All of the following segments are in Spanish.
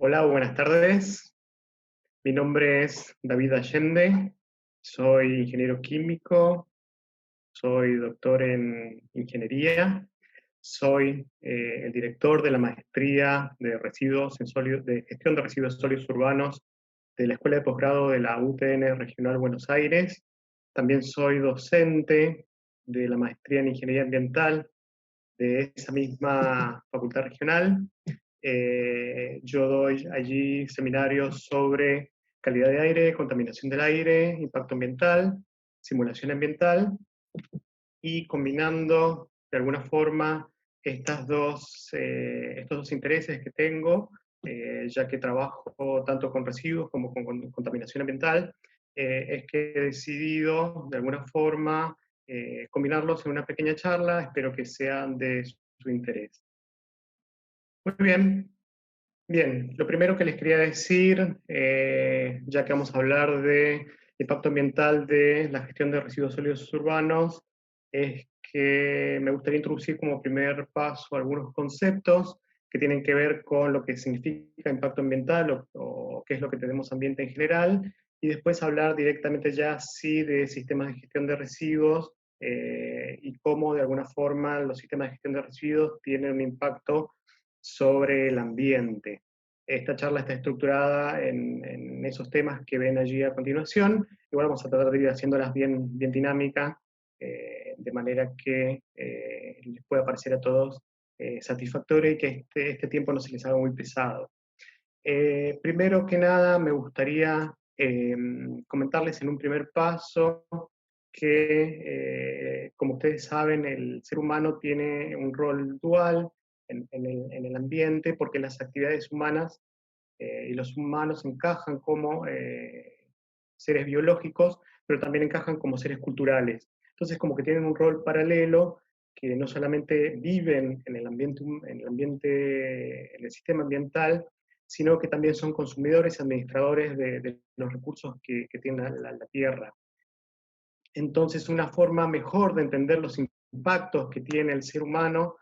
Hola, buenas tardes. Mi nombre es David Allende, soy ingeniero químico, soy doctor en ingeniería, soy el director de la maestría de residuos en sólidos, de gestión de residuos sólidos urbanos de la Escuela de Posgrado de la UTN Regional Buenos Aires. También soy docente de la maestría en ingeniería ambiental de esa misma facultad regional. Yo doy allí seminarios sobre calidad de aire, contaminación del aire, impacto ambiental, simulación ambiental, y combinando de alguna forma estos dos intereses que tengo, ya que trabajo tanto con residuos como con contaminación ambiental, es que he decidido de alguna forma combinarlos en una pequeña charla. Espero que sean de su interés. Muy bien. Bien, lo primero que les quería decir, ya que vamos a hablar de impacto ambiental de la gestión de residuos sólidos urbanos, es que me gustaría introducir como primer paso algunos conceptos que tienen que ver con lo que significa impacto ambiental o qué es lo que tenemos ambiente en general, y después hablar directamente ya sí de sistemas de gestión de residuos y cómo de alguna forma los sistemas de gestión de residuos tienen un impacto sobre el ambiente. Esta charla está estructurada en esos temas que ven allí a continuación. Igual vamos a tratar de ir haciéndolas bien dinámicas, de manera que les pueda parecer a todos satisfactorio y que este tiempo no se les haga muy pesado. Primero que nada, me gustaría comentarles en un primer paso que, como ustedes saben, el ser humano tiene un rol dual en el ambiente, porque las actividades humanas y los humanos encajan como seres biológicos, pero también encajan como seres culturales. Entonces, como que tienen un rol paralelo, que no solamente viven en el ambiente, en el sistema ambiental, sino que también son consumidores y administradores de los recursos que tiene la Tierra. Entonces, una forma mejor de entender los impactos que tiene el ser humano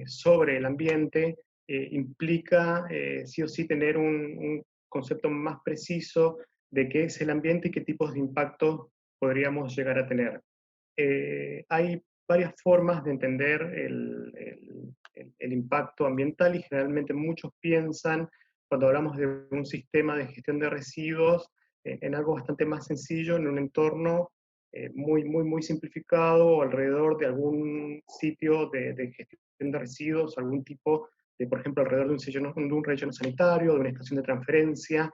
sobre el ambiente implica sí o sí tener un concepto más preciso de qué es el ambiente y qué tipos de impactos podríamos llegar a tener. Hay varias formas de entender el impacto ambiental, y generalmente muchos piensan, cuando hablamos de un sistema de gestión de residuos, en algo bastante más sencillo, en un entorno muy simplificado, alrededor de algún sitio de gestión de residuos, algún tipo de, por ejemplo, alrededor de un relleno sanitario, de una estación de transferencia,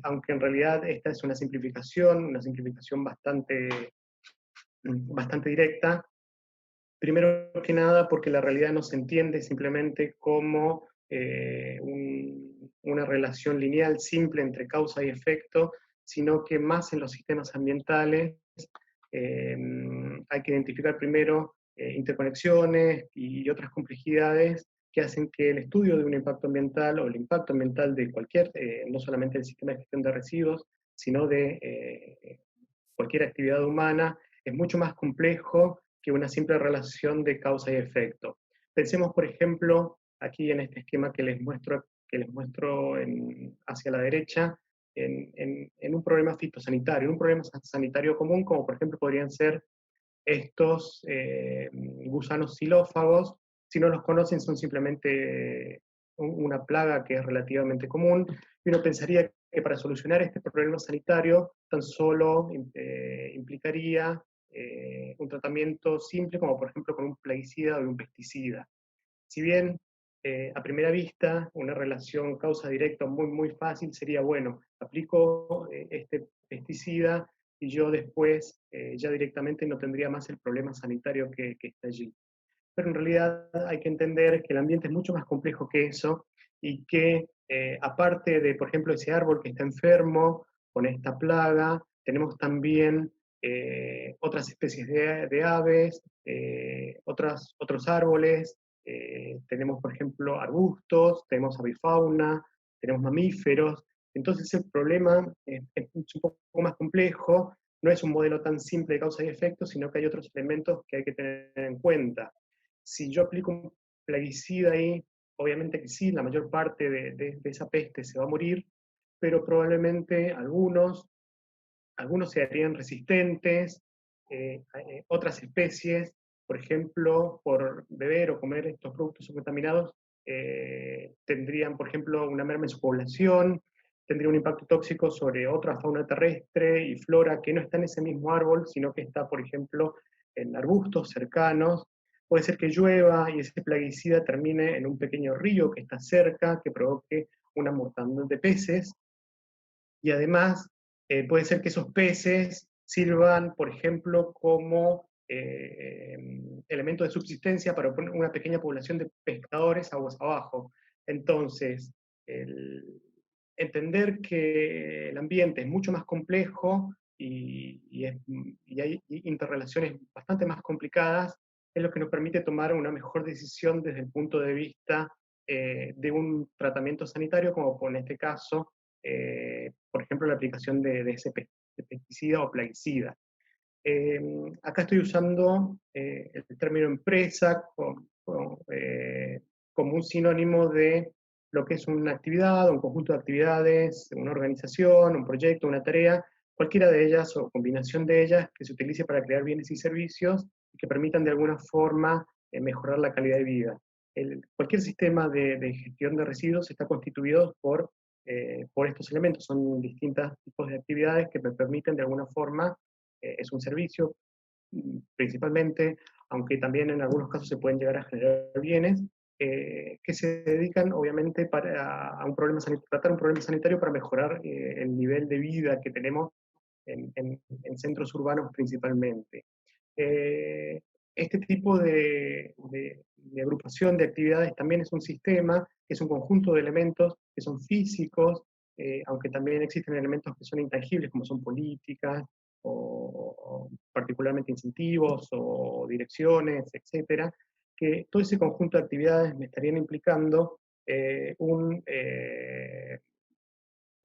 aunque en realidad esta es una simplificación bastante directa. Primero que nada porque la realidad no se entiende simplemente como una relación lineal simple entre causa y efecto, sino que más en los sistemas ambientales eh, hay que identificar primero interconexiones y otras complejidades que hacen que el estudio de un impacto ambiental o el impacto ambiental de cualquier, no solamente del sistema de gestión de residuos, sino de cualquier actividad humana, es mucho más complejo que una simple relación de causa y efecto. Pensemos, por ejemplo, aquí en este esquema que les muestro hacia la derecha, en un problema fitosanitario, un problema sanitario común, como por ejemplo podrían ser estos gusanos xilófagos. Si no los conocen, son simplemente una plaga que es relativamente común, y uno pensaría que para solucionar este problema sanitario tan solo implicaría un tratamiento simple, como por ejemplo con un plaguicida o un pesticida. Si bien a primera vista una relación causa directa muy fácil sería, bueno, aplico este pesticida y yo después ya directamente no tendría más el problema sanitario que está allí. Pero en realidad hay que entender que el ambiente es mucho más complejo que eso, y que aparte de, por ejemplo, ese árbol que está enfermo con esta plaga, tenemos también otras especies de aves, otros árboles, tenemos, por ejemplo, arbustos, tenemos avifauna, tenemos mamíferos. Entonces el problema es un poco más complejo, no es un modelo tan simple de causa y efecto, sino que hay otros elementos que hay que tener en cuenta. Si yo aplico un plaguicida ahí, obviamente que sí, la mayor parte de esa peste se va a morir, pero probablemente algunos se harían resistentes, otras especies, por ejemplo, por beber o comer estos productos contaminados, tendrían, por ejemplo, una merma en su población, tendría un impacto tóxico sobre otra fauna terrestre y flora que no está en ese mismo árbol, sino que está, por ejemplo, en arbustos cercanos. Puede ser que llueva y ese plaguicida termine en un pequeño río que está cerca, que provoque una mortandad de peces, y además puede ser que esos peces sirvan, por ejemplo, como elemento de subsistencia para una pequeña población de pescadores aguas abajo. Entonces, entender que el ambiente es mucho más complejo y hay interrelaciones bastante más complicadas, es lo que nos permite tomar una mejor decisión desde el punto de vista de un tratamiento sanitario, como en este caso, por ejemplo, la aplicación de ese pesticida o plaguicida. Acá estoy usando el término empresa como un sinónimo de lo que es una actividad, un conjunto de actividades, una organización, un proyecto, una tarea, cualquiera de ellas o combinación de ellas que se utilice para crear bienes y servicios y que permitan de alguna forma mejorar la calidad de vida. Cualquier sistema de gestión de residuos está constituido por estos elementos. Son distintos tipos de actividades que me permiten de alguna forma, es un servicio principalmente, aunque también en algunos casos se pueden llegar a generar bienes, que se dedican obviamente a un problema tratar un problema sanitario para mejorar el nivel de vida que tenemos en centros urbanos principalmente. Eh, este tipo de agrupación de actividades también es un sistema, que es un conjunto de elementos que son físicos, aunque también existen elementos que son intangibles, como son políticas, o particularmente incentivos, o direcciones, etcétera, que todo ese conjunto de actividades me estarían implicando un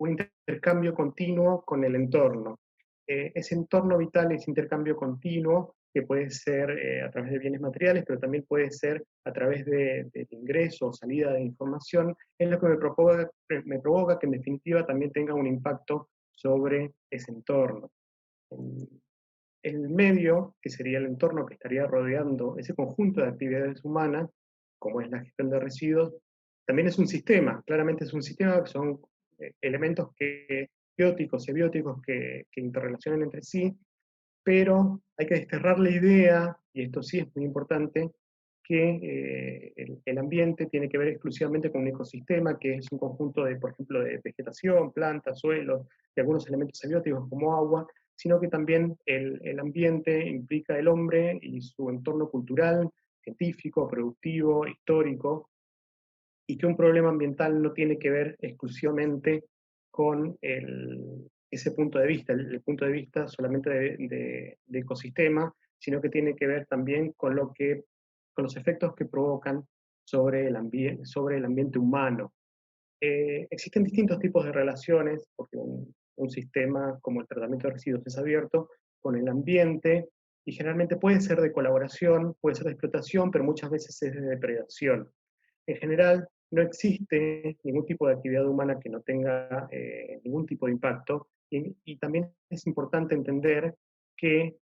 intercambio continuo con el entorno. Ese entorno vital, ese intercambio continuo, que puede ser a través de bienes materiales, pero también puede ser a través de ingreso o salida de información, es lo que me provoca que en definitiva también tenga un impacto sobre ese entorno. El medio, que sería el entorno que estaría rodeando ese conjunto de actividades humanas, como es la gestión de residuos, también es un sistema, claramente es un sistema que son elementos bióticos y abióticos que interrelacionan entre sí, pero hay que desterrar la idea, y esto sí es muy importante, que el ambiente tiene que ver exclusivamente con un ecosistema, que es un conjunto de, por ejemplo, de vegetación, plantas, suelos, y algunos elementos abióticos como agua, sino que también el ambiente implica el hombre y su entorno cultural, científico, productivo, histórico, y que un problema ambiental no tiene que ver exclusivamente con ese punto de vista, el punto de vista solamente de ecosistema, sino que tiene que ver también con los efectos que provocan sobre sobre el ambiente humano. Existen distintos tipos de relaciones, porque un sistema como el tratamiento de residuos es abierto con el ambiente, y generalmente puede ser de colaboración, puede ser de explotación, pero muchas veces es de depredación. En general, no existe ningún tipo de actividad humana que no tenga ningún tipo de impacto, y también es importante entender que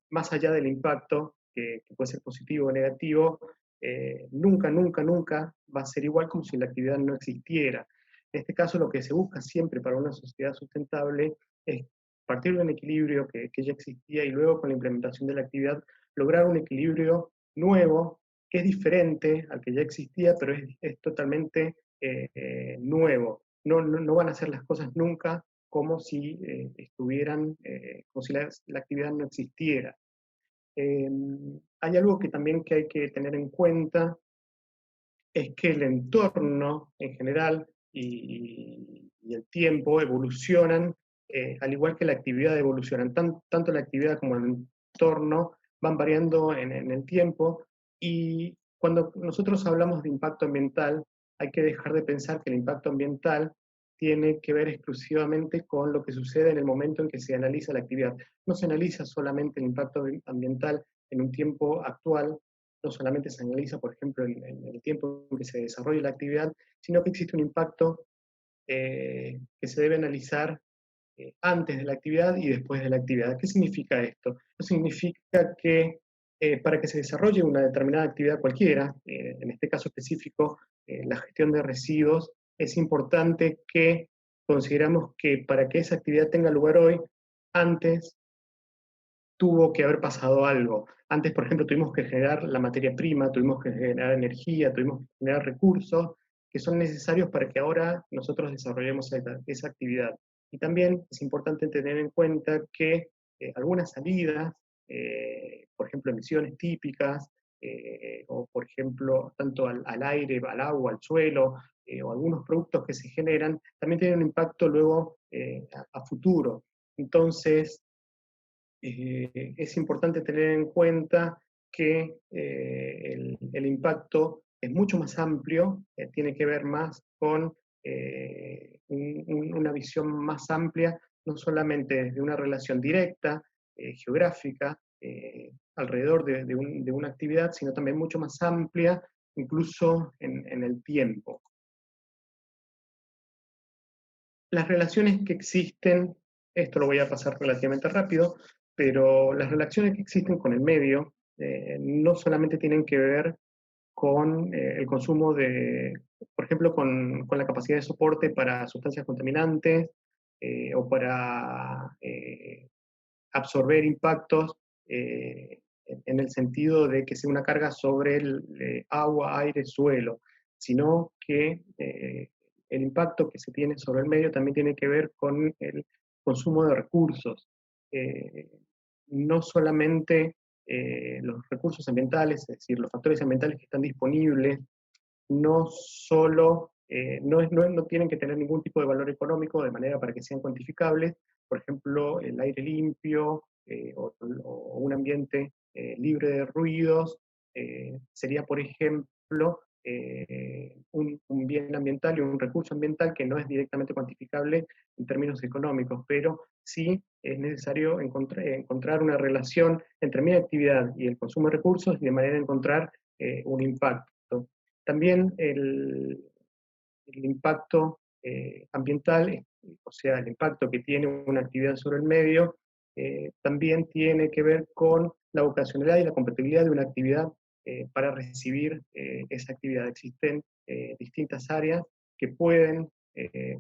más allá del impacto, que puede ser positivo o negativo, nunca, nunca, nunca va a ser igual como si la actividad no existiera. En este caso, lo que se busca siempre para una sociedad sustentable es partir de un equilibrio que ya existía y luego con la implementación de la actividad lograr un equilibrio nuevo que es diferente al que ya existía, pero es totalmente nuevo. No van a ser las cosas nunca como si como si la actividad no existiera. Hay algo que también que hay que tener en cuenta, es que el entorno en general y el tiempo evolucionan, al igual que la actividad evolucionan. Tanto la actividad como el entorno van variando en el tiempo, y cuando nosotros hablamos de impacto ambiental, hay que dejar de pensar que el impacto ambiental tiene que ver exclusivamente con lo que sucede en el momento en que se analiza la actividad. No se analiza solamente el impacto ambiental en un tiempo actual, no solamente se analiza, por ejemplo, en el tiempo en que se desarrolla la actividad, sino que existe un impacto que se debe analizar antes de la actividad y después de la actividad. ¿Qué significa esto? Esto significa que para que se desarrolle una determinada actividad cualquiera, en este caso específico, la gestión de residuos, es importante que consideramos que para que esa actividad tenga lugar hoy, antes tuvo que haber pasado algo. Antes, por ejemplo, tuvimos que generar la materia prima, tuvimos que generar energía, tuvimos que generar recursos que son necesarios para que ahora nosotros desarrollemos esa actividad. Y también es importante tener en cuenta que algunas salidas, por ejemplo, emisiones típicas, o por ejemplo, tanto al aire, al agua, al suelo, o algunos productos que se generan, también tienen un impacto luego a futuro. Entonces, es importante tener en cuenta que el impacto es mucho más amplio, tiene que ver más con una visión más amplia, no solamente desde una relación directa, geográfica, alrededor de una actividad, sino también mucho más amplia, incluso en el tiempo. Las relaciones que existen, esto lo voy a pasar relativamente rápido, pero las relaciones que existen con el medio no solamente tienen que ver con el consumo de, por ejemplo, con la capacidad de soporte para sustancias contaminantes o para absorber impactos en el sentido de que sea una carga sobre el agua, aire, suelo, sino que el impacto que se tiene sobre el medio también tiene que ver con el consumo de recursos. Eh, no solamente los recursos ambientales, es decir, los factores ambientales que están disponibles, no solo, no tienen que tener ningún tipo de valor económico de manera para que sean cuantificables. Por ejemplo, el aire limpio o un ambiente libre de ruidos sería, por ejemplo, un bien ambiental y un recurso ambiental que no es directamente cuantificable en términos económicos, pero sí es necesario encontrar una relación entre mi actividad y el consumo de recursos y de manera de encontrar un impacto. También el impacto ambiental, o sea, el impacto que tiene una actividad sobre el medio, también tiene que ver con la vocacionalidad y la compatibilidad de una actividad para recibir esa actividad. Existen distintas áreas que pueden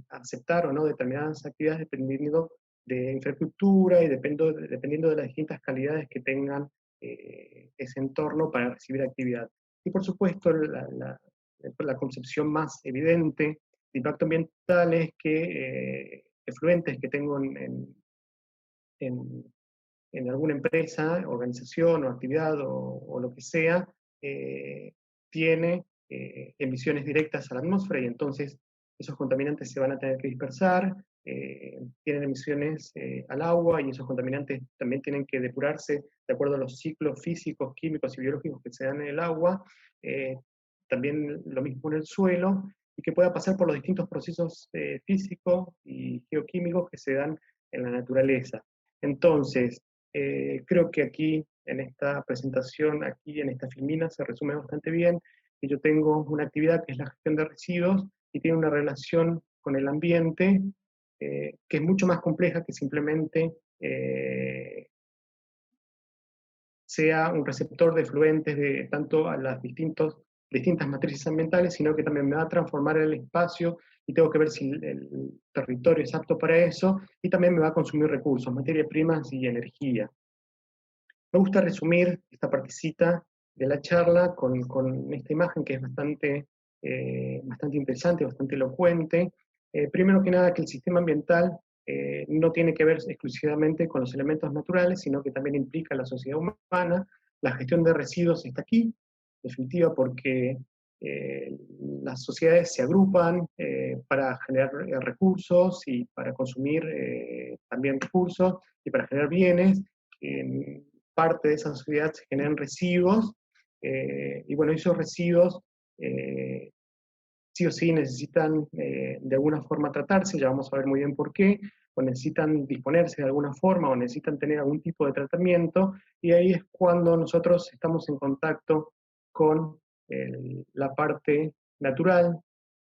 aceptar o no determinadas actividades dependiendo de infraestructura y dependiendo de las distintas calidades que tengan ese entorno para recibir actividad. Y por supuesto, la concepción más evidente de impacto ambiental es que efluentes que tengo en, en alguna empresa, organización o actividad o lo que sea, tiene emisiones directas a la atmósfera y entonces esos contaminantes se van a tener que dispersar, tienen emisiones al agua y esos contaminantes también tienen que depurarse de acuerdo a los ciclos físicos, químicos y biológicos que se dan en el agua, también lo mismo en el suelo, y que pueda pasar por los distintos procesos físicos y geoquímicos que se dan en la naturaleza. Entonces, creo que aquí, en esta presentación, aquí en esta filmina, se resume bastante bien que yo tengo una actividad que es la gestión de residuos y tiene una relación con el ambiente que es mucho más compleja que simplemente sea un receptor de efluentes de tanto a las distintas matrices ambientales, sino que también me va a transformar el espacio y tengo que ver si el territorio es apto para eso, y también me va a consumir recursos, materias primas y energía. Me gusta resumir esta partecita de la charla con esta imagen que es bastante interesante, bastante elocuente. Primero que nada, que el sistema ambiental no tiene que ver exclusivamente con los elementos naturales, sino que también implica la sociedad humana. La gestión de residuos está aquí, definitiva, porque las sociedades se agrupan para generar recursos y para consumir también recursos y para generar bienes. Parte de esa sociedad se generan residuos, y bueno, esos residuos sí o sí necesitan de alguna forma tratarse, ya vamos a ver muy bien por qué, o necesitan disponerse de alguna forma, o necesitan tener algún tipo de tratamiento, y ahí es cuando nosotros estamos en contacto con la parte natural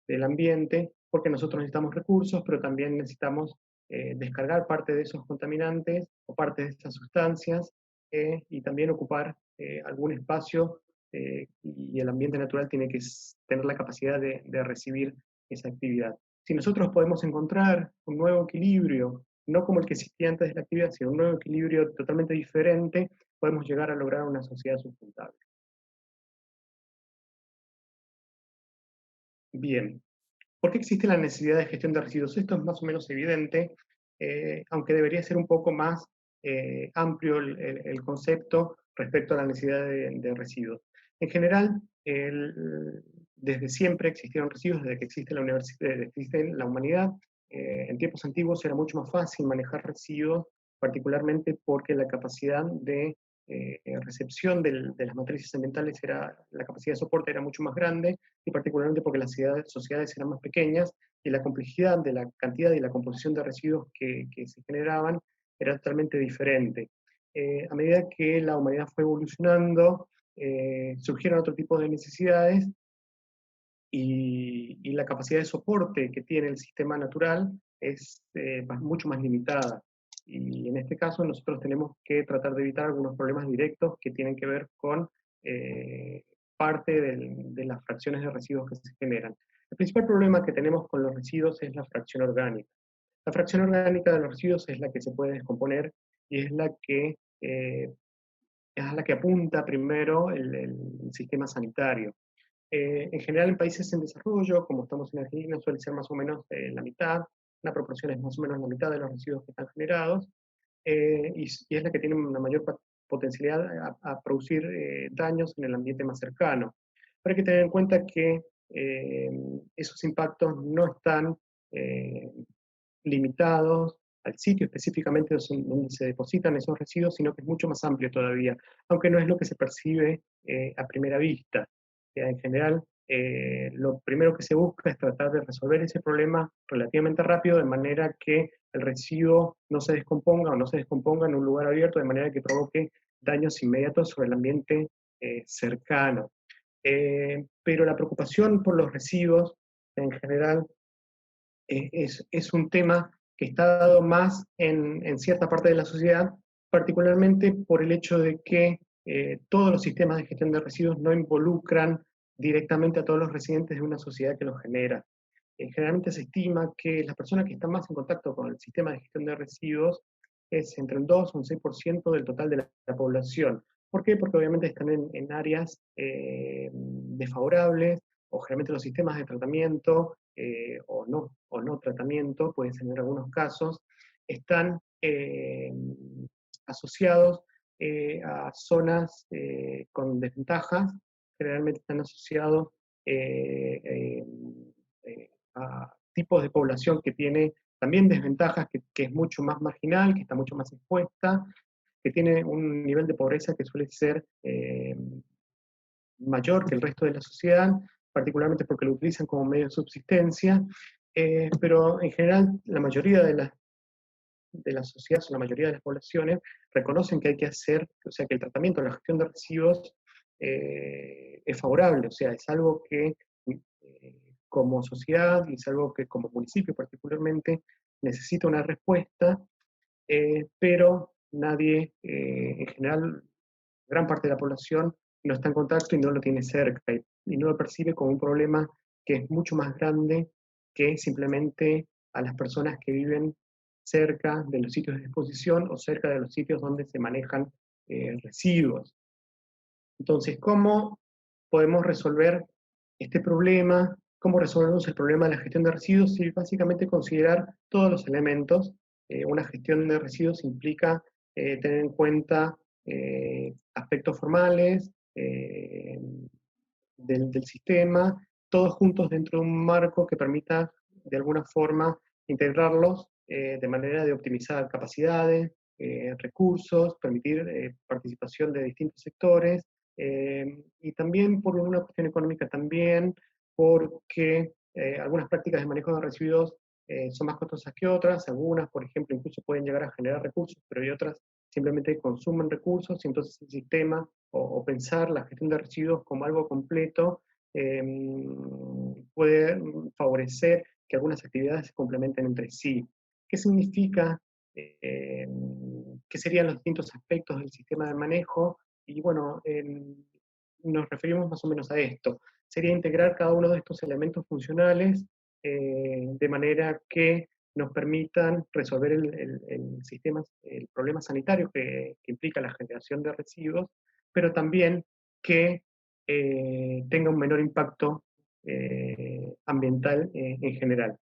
del ambiente, porque nosotros necesitamos recursos, pero también necesitamos descargar parte de esos contaminantes o parte de estas sustancias y también ocupar algún espacio y el ambiente natural tiene que tener la capacidad de recibir esa actividad. Si nosotros podemos encontrar un nuevo equilibrio, no como el que existía antes de la actividad, sino un nuevo equilibrio totalmente diferente, podemos llegar a lograr una sociedad sustentable. Bien, ¿por qué existe la necesidad de gestión de residuos? Esto es más o menos evidente, aunque debería ser un poco más amplio el concepto respecto a la necesidad de residuos. En general, desde siempre existieron residuos, desde que existe desde que existe la humanidad. En tiempos antiguos era mucho más fácil manejar residuos, particularmente porque la capacidad de recepción de las matrices ambientales, la capacidad de soporte era mucho más grande, y particularmente porque las sociedades eran más pequeñas y la complejidad de la cantidad y la composición de residuos que se generaban era totalmente diferente. A medida que la humanidad fue evolucionando, surgieron otro tipo de necesidades y la capacidad de soporte que tiene el sistema natural es mucho más limitada. Y en este caso nosotros tenemos que tratar de evitar algunos problemas directos que tienen que ver con parte de las fracciones de residuos que se generan. El principal problema que tenemos con los residuos es la fracción orgánica. La fracción orgánica de los residuos es la que se puede descomponer y es a la que apunta primero el sistema sanitario. En general en países en desarrollo, como estamos en Argentina, suele ser más o menos la mitad, una proporción es más o menos la mitad de los residuos que están generados, y es la que tiene una mayor potencialidad a producir daños en el ambiente más cercano. Pero hay que tener en cuenta que esos impactos no están eh, limitados al sitio específicamente donde se depositan esos residuos, sino que es mucho más amplio todavía, aunque no es lo que se percibe a primera vista. En general, lo primero que se busca es tratar de resolver ese problema relativamente rápido, de manera que el residuo no se descomponga o no se descomponga en un lugar abierto, de manera que provoque daños inmediatos sobre el ambiente cercano. Pero la preocupación por los residuos, en general, es un tema que está dado más en cierta parte de la sociedad, particularmente por el hecho de que todos los sistemas de gestión de residuos no involucran directamente a todos los residentes de una sociedad que los genera. Generalmente se estima que las personas que están más en contacto con el sistema de gestión de residuos es entre un 2 o un 6% del total de la población. ¿Por qué? Porque obviamente están en áreas desfavorables, o generalmente los sistemas de tratamiento o no tratamiento, pueden ser en algunos casos, están asociados a zonas con desventajas, generalmente están asociados a tipos de población que tiene también desventajas, que es mucho más marginal, que está mucho más expuesta, que tiene un nivel de pobreza que suele ser mayor que el resto de la sociedad, particularmente porque lo utilizan como medio de subsistencia, pero en general la mayoría de las sociedades o la mayoría de las poblaciones reconocen que hay que hacer, o sea, que el tratamiento, la gestión de residuos es favorable, o sea, es algo que como sociedad y es algo que como municipio particularmente necesita una respuesta, pero nadie, en general, gran parte de la población no está en contacto y no lo tiene cerca y no lo percibe como un problema que es mucho más grande que simplemente a las personas que viven cerca de los sitios de exposición o cerca de los sitios donde se manejan residuos. Entonces, ¿cómo podemos resolver este problema? ¿Cómo resolvemos el problema de la gestión de residuos? Y básicamente considerar todos los elementos. Una gestión de residuos implica tener en cuenta aspectos formales del sistema, todos juntos dentro de un marco que permita de alguna forma integrarlos de manera de optimizar capacidades, recursos, permitir participación de distintos sectores, y también por una cuestión económica también, porque algunas prácticas de manejo de residuos son más costosas que otras, algunas, por ejemplo, incluso pueden llegar a generar recursos, pero hay otras simplemente consumen recursos y entonces el sistema, o pensar la gestión de residuos como algo completo, puede favorecer que algunas actividades se complementen entre sí. ¿Qué significa? ¿Qué serían los distintos aspectos del sistema de manejo? Y bueno, nos referimos más o menos a esto. Sería integrar cada uno de estos elementos funcionales de manera que nos permitan resolver el problema sanitario que implica la generación de residuos, pero también que tenga un menor impacto ambiental en general.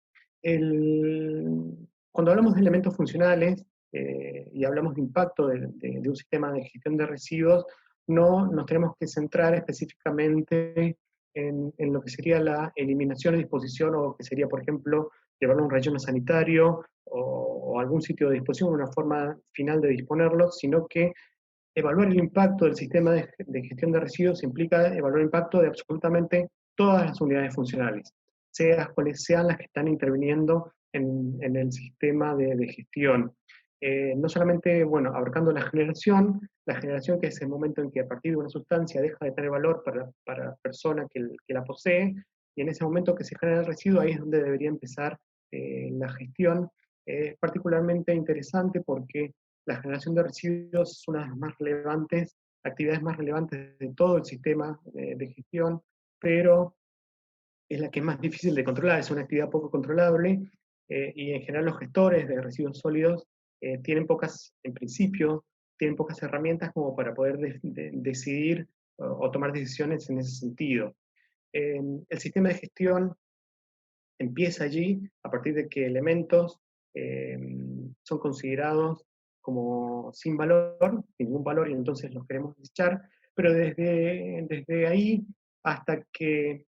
Cuando hablamos de elementos funcionales y hablamos de impacto de un sistema de gestión de residuos, no nos tenemos que centrar específicamente en lo que sería la eliminación y disposición, o que sería, por ejemplo, llevarlo a un relleno sanitario o algún sitio de disposición, una forma final de disponerlo, sino que evaluar el impacto del sistema de gestión de residuos implica evaluar el impacto de absolutamente todas las unidades funcionales, sean cuales sean las que están interviniendo en el sistema de gestión. No solamente, bueno, abarcando la generación que es el momento en que a partir de una sustancia deja de tener valor para la persona que la posee, y en ese momento que se genera el residuo, ahí es donde debería empezar la gestión. Es particularmente interesante porque la generación de residuos es una de las más relevantes, actividades más relevantes de todo el sistema de gestión, pero es la que es más difícil de controlar, es una actividad poco controlable, y en general los gestores de residuos sólidos tienen pocas, en principio, tienen pocas herramientas como para poder decidir o tomar decisiones en ese sentido. El sistema de gestión empieza allí a partir de que elementos eh, son considerados como sin valor, sin ningún valor, y entonces los queremos desechar, pero desde ahí hasta que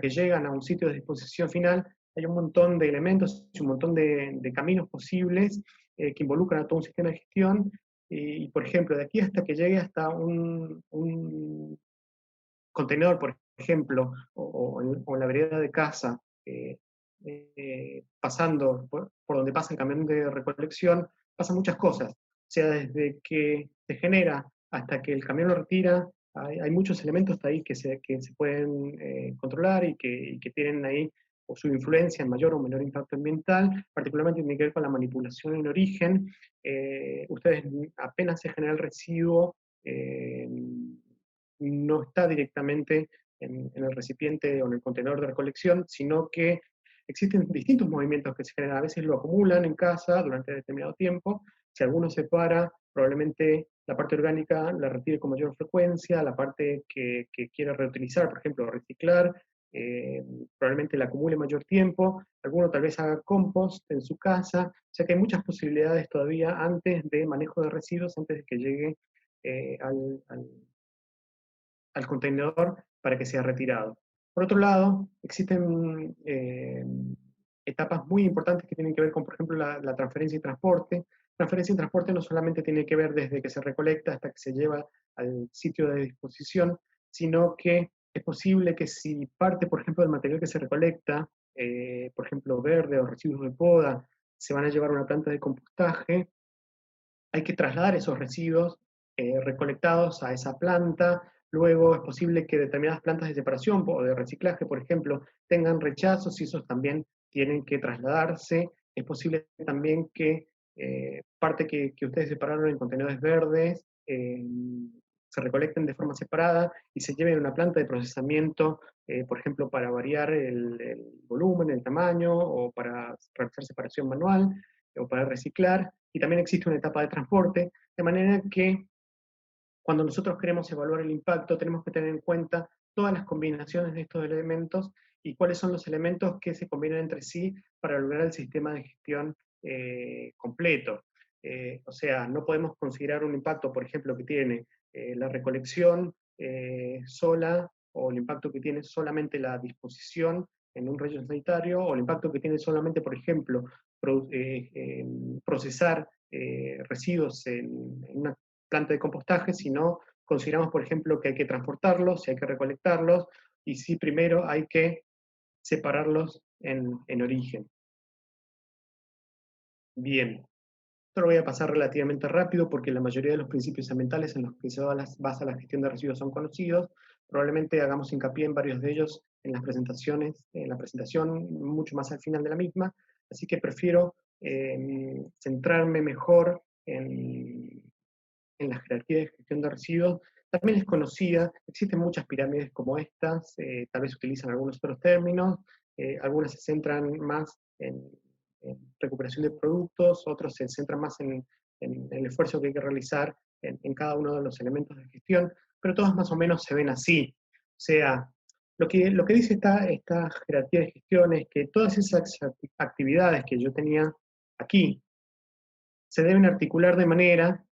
llegan a un sitio de disposición final, hay un montón de elementos y un montón de caminos posibles que involucran a todo un sistema de gestión, y por ejemplo, de aquí hasta que llegue hasta un contenedor, por ejemplo, o en la vereda de casa, pasando por donde pasa el camión de recolección, pasan muchas cosas. O sea, desde que se genera hasta que el camión lo retira, hay muchos elementos ahí que se pueden controlar y que tienen ahí o su influencia en mayor o menor impacto ambiental, particularmente tiene que ver con la manipulación en origen. Ustedes apenas se genera el residuo, no está directamente en el recipiente o en el contenedor de recolección, sino que existen distintos movimientos que se generan. A veces lo acumulan en casa durante determinado tiempo. Si alguno se para, probablemente la parte orgánica la retire con mayor frecuencia, la parte que quiera reutilizar, por ejemplo, reciclar, probablemente la acumule mayor tiempo. Alguno tal vez haga compost en su casa. O sea que hay muchas posibilidades todavía antes de manejo de residuos, antes de que llegue al contenedor para que sea retirado. Por otro lado, existen etapas muy importantes que tienen que ver con, por ejemplo, la transferencia y transporte. Transferencia y transporte no solamente tiene que ver desde que se recolecta hasta que se lleva al sitio de disposición, sino que es posible que si parte, por ejemplo, del material que se recolecta, por ejemplo, verde o residuos de poda, se van a llevar a una planta de compostaje, hay que trasladar esos residuos recolectados a esa planta. Luego es posible que determinadas plantas de separación o de reciclaje, por ejemplo, tengan rechazos y esos también tienen que trasladarse. Es posible también que parte que ustedes separaron en contenedores verdes se recolecten de forma separada y se lleven a una planta de procesamiento, por ejemplo, para variar el volumen, el tamaño, o para realizar separación manual, o para reciclar. Y también existe una etapa de transporte, de manera que cuando nosotros queremos evaluar el impacto, tenemos que tener en cuenta todas las combinaciones de estos elementos y cuáles son los elementos que se combinan entre sí para lograr el sistema de gestión completo. O sea, no podemos considerar un impacto, por ejemplo, que tiene la recolección sola, o el impacto que tiene solamente la disposición en un relleno sanitario, o el impacto que tiene solamente, por ejemplo, procesar residuos en una planta de compostaje, si no consideramos, por ejemplo, que hay que transportarlos, si hay que recolectarlos, y si primero hay que separarlos en origen. Bien. Esto lo voy a pasar relativamente rápido porque la mayoría de los principios ambientales en los que se basa la gestión de residuos son conocidos. Probablemente hagamos hincapié en varios de ellos en las presentaciones, en la presentación, mucho más al final de la misma, así que prefiero centrarme mejor en la jerarquía de gestión de residuos. También es conocida, existen muchas pirámides como estas, tal vez utilizan algunos otros términos, algunas se centran más en recuperación de productos, otros se centran más en el esfuerzo que hay que realizar en cada uno de los elementos de gestión, pero todas más o menos se ven así. O sea, lo que dice esta jerarquía de gestión es que todas esas actividades que yo tenía aquí se deben articular de manera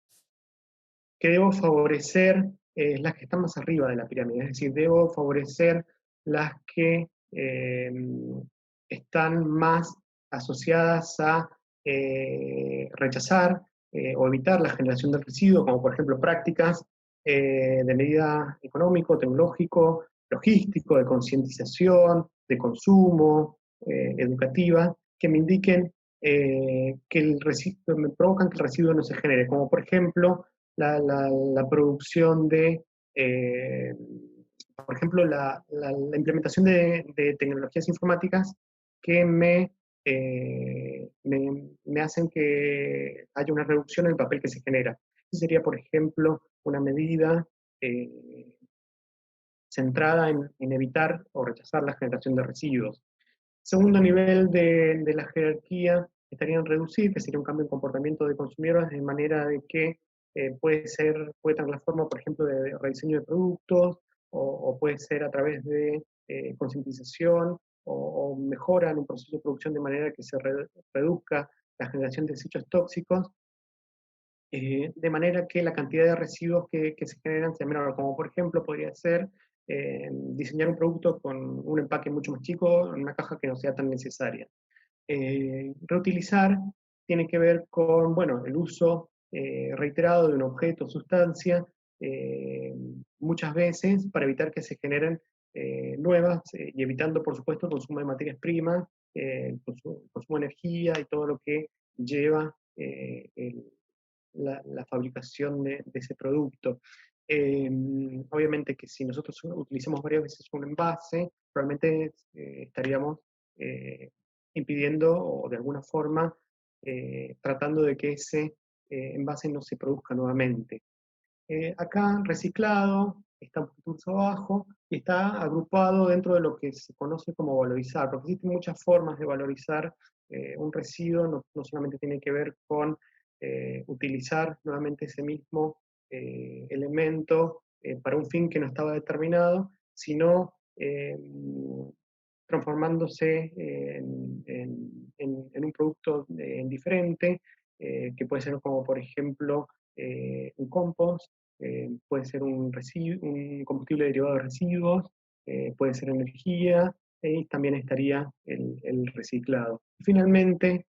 que debo favorecer las que están más arriba de la pirámide, es decir, debo favorecer las que están más asociadas a rechazar o evitar la generación de residuos, como por ejemplo prácticas de medida económico, tecnológico, logístico, de concientización, de consumo, educativa, que me indiquen que el residuo, me provocan que el residuo no se genere, como por ejemplo la producción de, por ejemplo, la implementación de tecnologías informáticas que me hacen que haya una reducción en el papel que se genera. Esa sería, por ejemplo, una medida centrada en evitar o rechazar la generación de residuos. Segundo nivel de la jerarquía estaría en reducir, que sería un cambio en comportamiento de consumidores de manera de que puede tener la forma, por ejemplo, de rediseño de productos, o puede ser a través de concientización, o mejora en un proceso de producción de manera que se reduzca la generación de desechos tóxicos, de manera que la cantidad de residuos que se generan sea menor, como por ejemplo podría ser diseñar un producto con un empaque mucho más chico, en una caja que no sea tan necesaria. Reutilizar tiene que ver con, bueno, el uso reiterado de un objeto o sustancia, muchas veces para evitar que se generen nuevas, y evitando, por supuesto, el consumo de materias primas, el consumo de energía y todo lo que lleva la fabricación de ese producto. Obviamente que si nosotros utilizamos varias veces un envase, probablemente estaríamos impidiendo o de alguna forma tratando de que ese envase no se produzca nuevamente. Acá reciclado está un poquito más abajo y está agrupado dentro de lo que se conoce como valorizar, porque existen muchas formas de valorizar un residuo, no solamente tiene que ver con utilizar nuevamente ese mismo elemento para un fin que no estaba determinado, sino transformándose en un producto diferente, que puede ser como por ejemplo un compost, puede ser un combustible derivado de residuos, puede ser energía, y también estaría el reciclado. Y finalmente,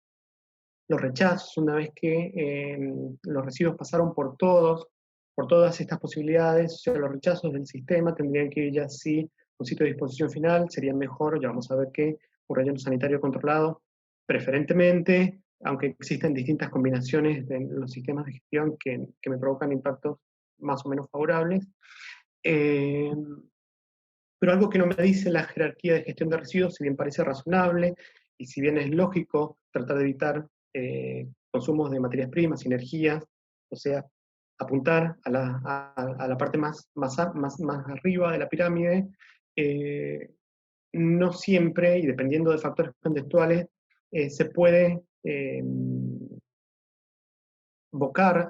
los rechazos, una vez que los residuos pasaron por todas estas posibilidades, o sea, los rechazos del sistema tendrían que ir ya sí a un sitio de disposición final, sería mejor, ya vamos a ver que un relleno sanitario controlado, preferentemente, aunque existen distintas combinaciones de los sistemas de gestión que me provocan impactos más o menos favorables. Eh, pero algo que no me dice la jerarquía de gestión de residuos, si bien parece razonable, y si bien es lógico tratar de evitar consumos de materias primas y energías, o sea, apuntar a la parte más arriba de la pirámide, no siempre, y dependiendo de factores contextuales, se puede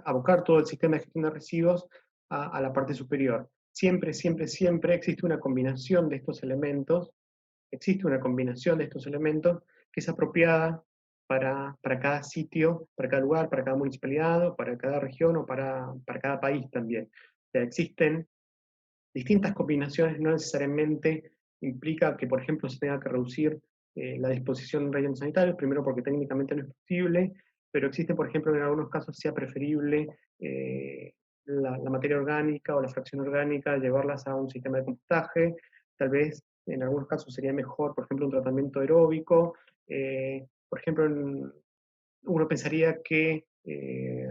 abocar todo el sistema de gestión de residuos a la parte superior. Siempre, siempre, siempre existe una combinación de estos elementos, que es apropiada para cada sitio, para cada lugar, para cada municipalidad, para cada región o para cada país también. O sea, existen distintas combinaciones, no necesariamente implica que, por ejemplo, se tenga que reducir la disposición de rellenos sanitarios, primero porque técnicamente no es posible, pero existe, por ejemplo, en algunos casos sea preferible la materia orgánica o la fracción orgánica, llevarlas a un sistema de compostaje, tal vez en algunos casos sería mejor, por ejemplo, un tratamiento aeróbico, por ejemplo, uno pensaría que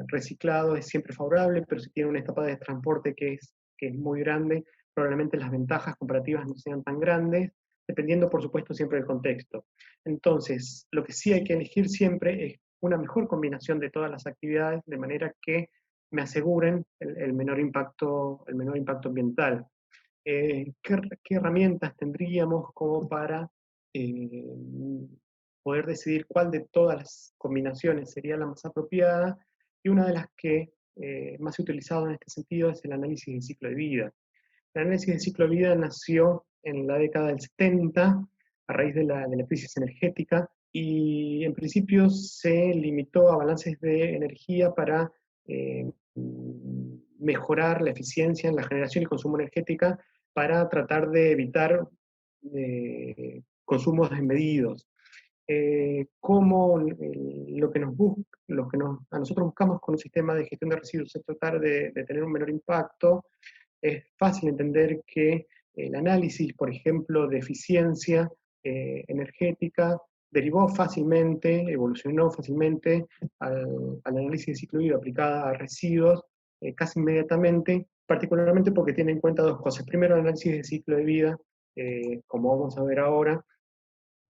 reciclado es siempre favorable, pero si tiene una etapa de transporte que es muy grande, probablemente las ventajas comparativas no sean tan grandes, dependiendo, por supuesto, siempre del contexto. Entonces, lo que sí hay que elegir siempre es una mejor combinación de todas las actividades, de manera que me aseguren el menor impacto ambiental. ¿Qué herramientas tendríamos como para eh, poder decidir cuál de todas las combinaciones sería la más apropiada? Y una de las que más he utilizado en este sentido es el análisis de ciclo de vida. El análisis de ciclo de vida nació en la década del 70 a raíz de la crisis energética, y en principio se limitó a balances de energía para eh, mejorar la eficiencia en la generación y consumo energética para tratar de evitar consumos desmedidos. Cómo lo que a nosotros buscamos con un sistema de gestión de residuos es tratar de tener un menor impacto. Es fácil entender que el análisis, por ejemplo, de eficiencia energética derivó fácilmente, evolucionó fácilmente al análisis de ciclo de vida aplicada a residuos casi inmediatamente, particularmente porque tiene en cuenta dos cosas. Primero, el análisis de ciclo de vida, como vamos a ver ahora,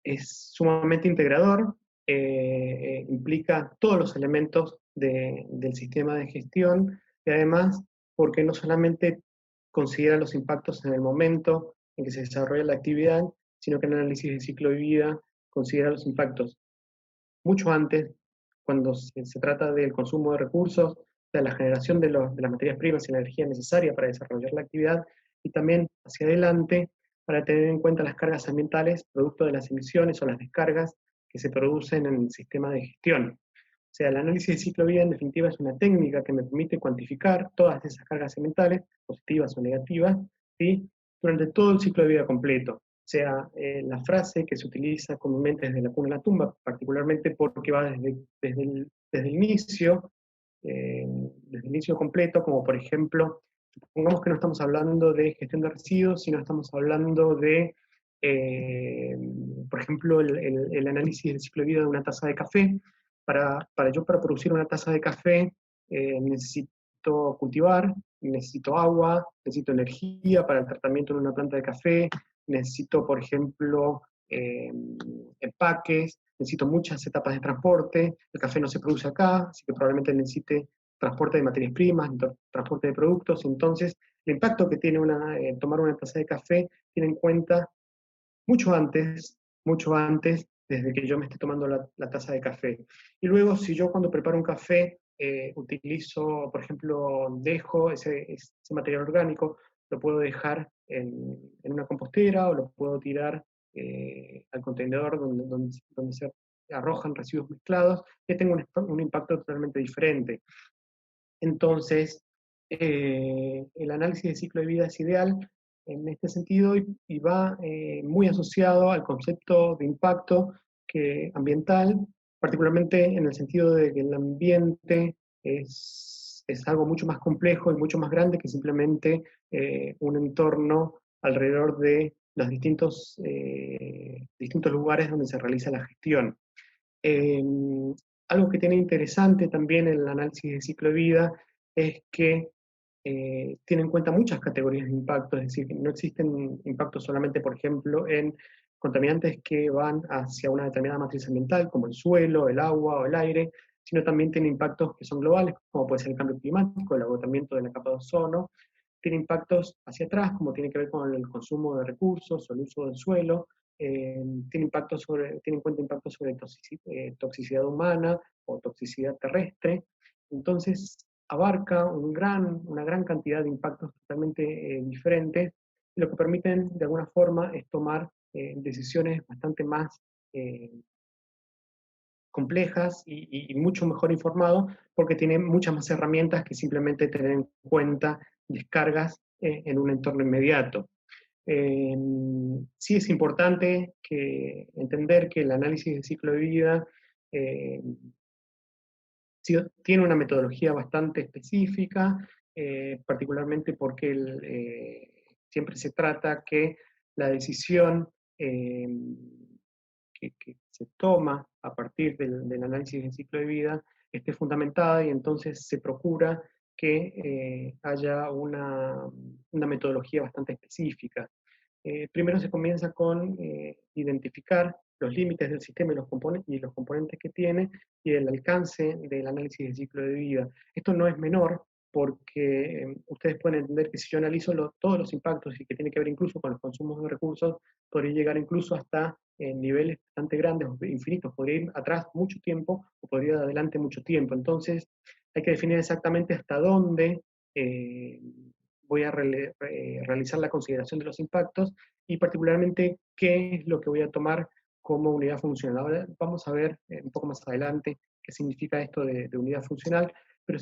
es sumamente integrador, implica todos los elementos del sistema de gestión, y además porque no solamente considera los impactos en el momento en que se desarrolla la actividad, sino que el análisis de ciclo de vida considera los impactos mucho antes, cuando se trata del consumo de recursos, de la generación de las materias primas y la energía necesaria para desarrollar la actividad, y también hacia adelante para tener en cuenta las cargas ambientales producto de las emisiones o las descargas que se producen en el sistema de gestión. O sea, el análisis de ciclo de vida en definitiva es una técnica que me permite cuantificar todas esas cargas ambientales, positivas o negativas, ¿sí?, durante todo el ciclo de vida completo. O sea, la frase que se utiliza comúnmente desde la cuna a la tumba, particularmente porque va desde el inicio, desde el inicio completo, como por ejemplo, supongamos que no estamos hablando de gestión de residuos, sino estamos hablando de, por ejemplo, el análisis del ciclo de vida de una taza de café. Para producir una taza de café necesito cultivar, necesito agua, necesito energía para el tratamiento en una planta de café, necesito, por ejemplo, empaques, necesito muchas etapas de transporte, el café no se produce acá, así que probablemente necesite transporte de materias primas, transporte de productos. Entonces el impacto que tiene tomar una taza de café tiene en cuenta mucho antes, desde que yo me esté tomando la taza de café. Y luego, si yo cuando preparo un café utilizo, por ejemplo, dejo ese material orgánico, lo puedo dejar en una compostera o lo puedo tirar al contenedor donde se arrojan residuos mezclados, que tenga un impacto totalmente diferente. Entonces, el análisis de ciclo de vida es ideal en este sentido, y va muy asociado al concepto de impacto ambiental, particularmente en el sentido de que el ambiente es algo mucho más complejo y mucho más grande que simplemente un entorno alrededor de los distintos lugares donde se realiza la gestión. Eh, Algo que tiene interesante también el análisis de ciclo de vida es que tiene en cuenta muchas categorías de impacto, es decir, que no existen impactos solamente, por ejemplo, en contaminantes que van hacia una determinada matriz ambiental, como el suelo, el agua o el aire, sino también tiene impactos que son globales, como puede ser el cambio climático, el agotamiento de la capa de ozono, tiene impactos hacia atrás, como tiene que ver con el consumo de recursos o el uso del suelo, tiene en cuenta impactos sobre toxicidad humana o toxicidad terrestre. Entonces, abarca una gran cantidad de impactos totalmente diferentes, lo que permiten de alguna forma es tomar decisiones bastante más complejas y mucho mejor informado, porque tiene muchas más herramientas que simplemente tener en cuenta descargas en un entorno inmediato. Sí es importante entender que el análisis de ciclo de vida eh, tiene una metodología bastante específica, particularmente porque siempre se trata que la decisión que se toma a partir del análisis del ciclo de vida esté fundamentada y entonces se procura que haya una metodología bastante específica. Primero se comienza con identificar los límites del sistema y los componentes que tiene y el alcance del análisis de ciclo de vida. Esto no es menor porque ustedes pueden entender que si yo analizo todos los impactos y que tiene que ver incluso con los consumos de recursos, podría llegar incluso hasta niveles bastante grandes o infinitos, podría ir atrás mucho tiempo o podría ir adelante mucho tiempo. Entonces hay que definir exactamente hasta dónde voy a realizar la consideración de los impactos y particularmente qué es lo que voy a tomar como unidad funcional. Ahora vamos a ver un poco más adelante qué significa esto de unidad funcional, pero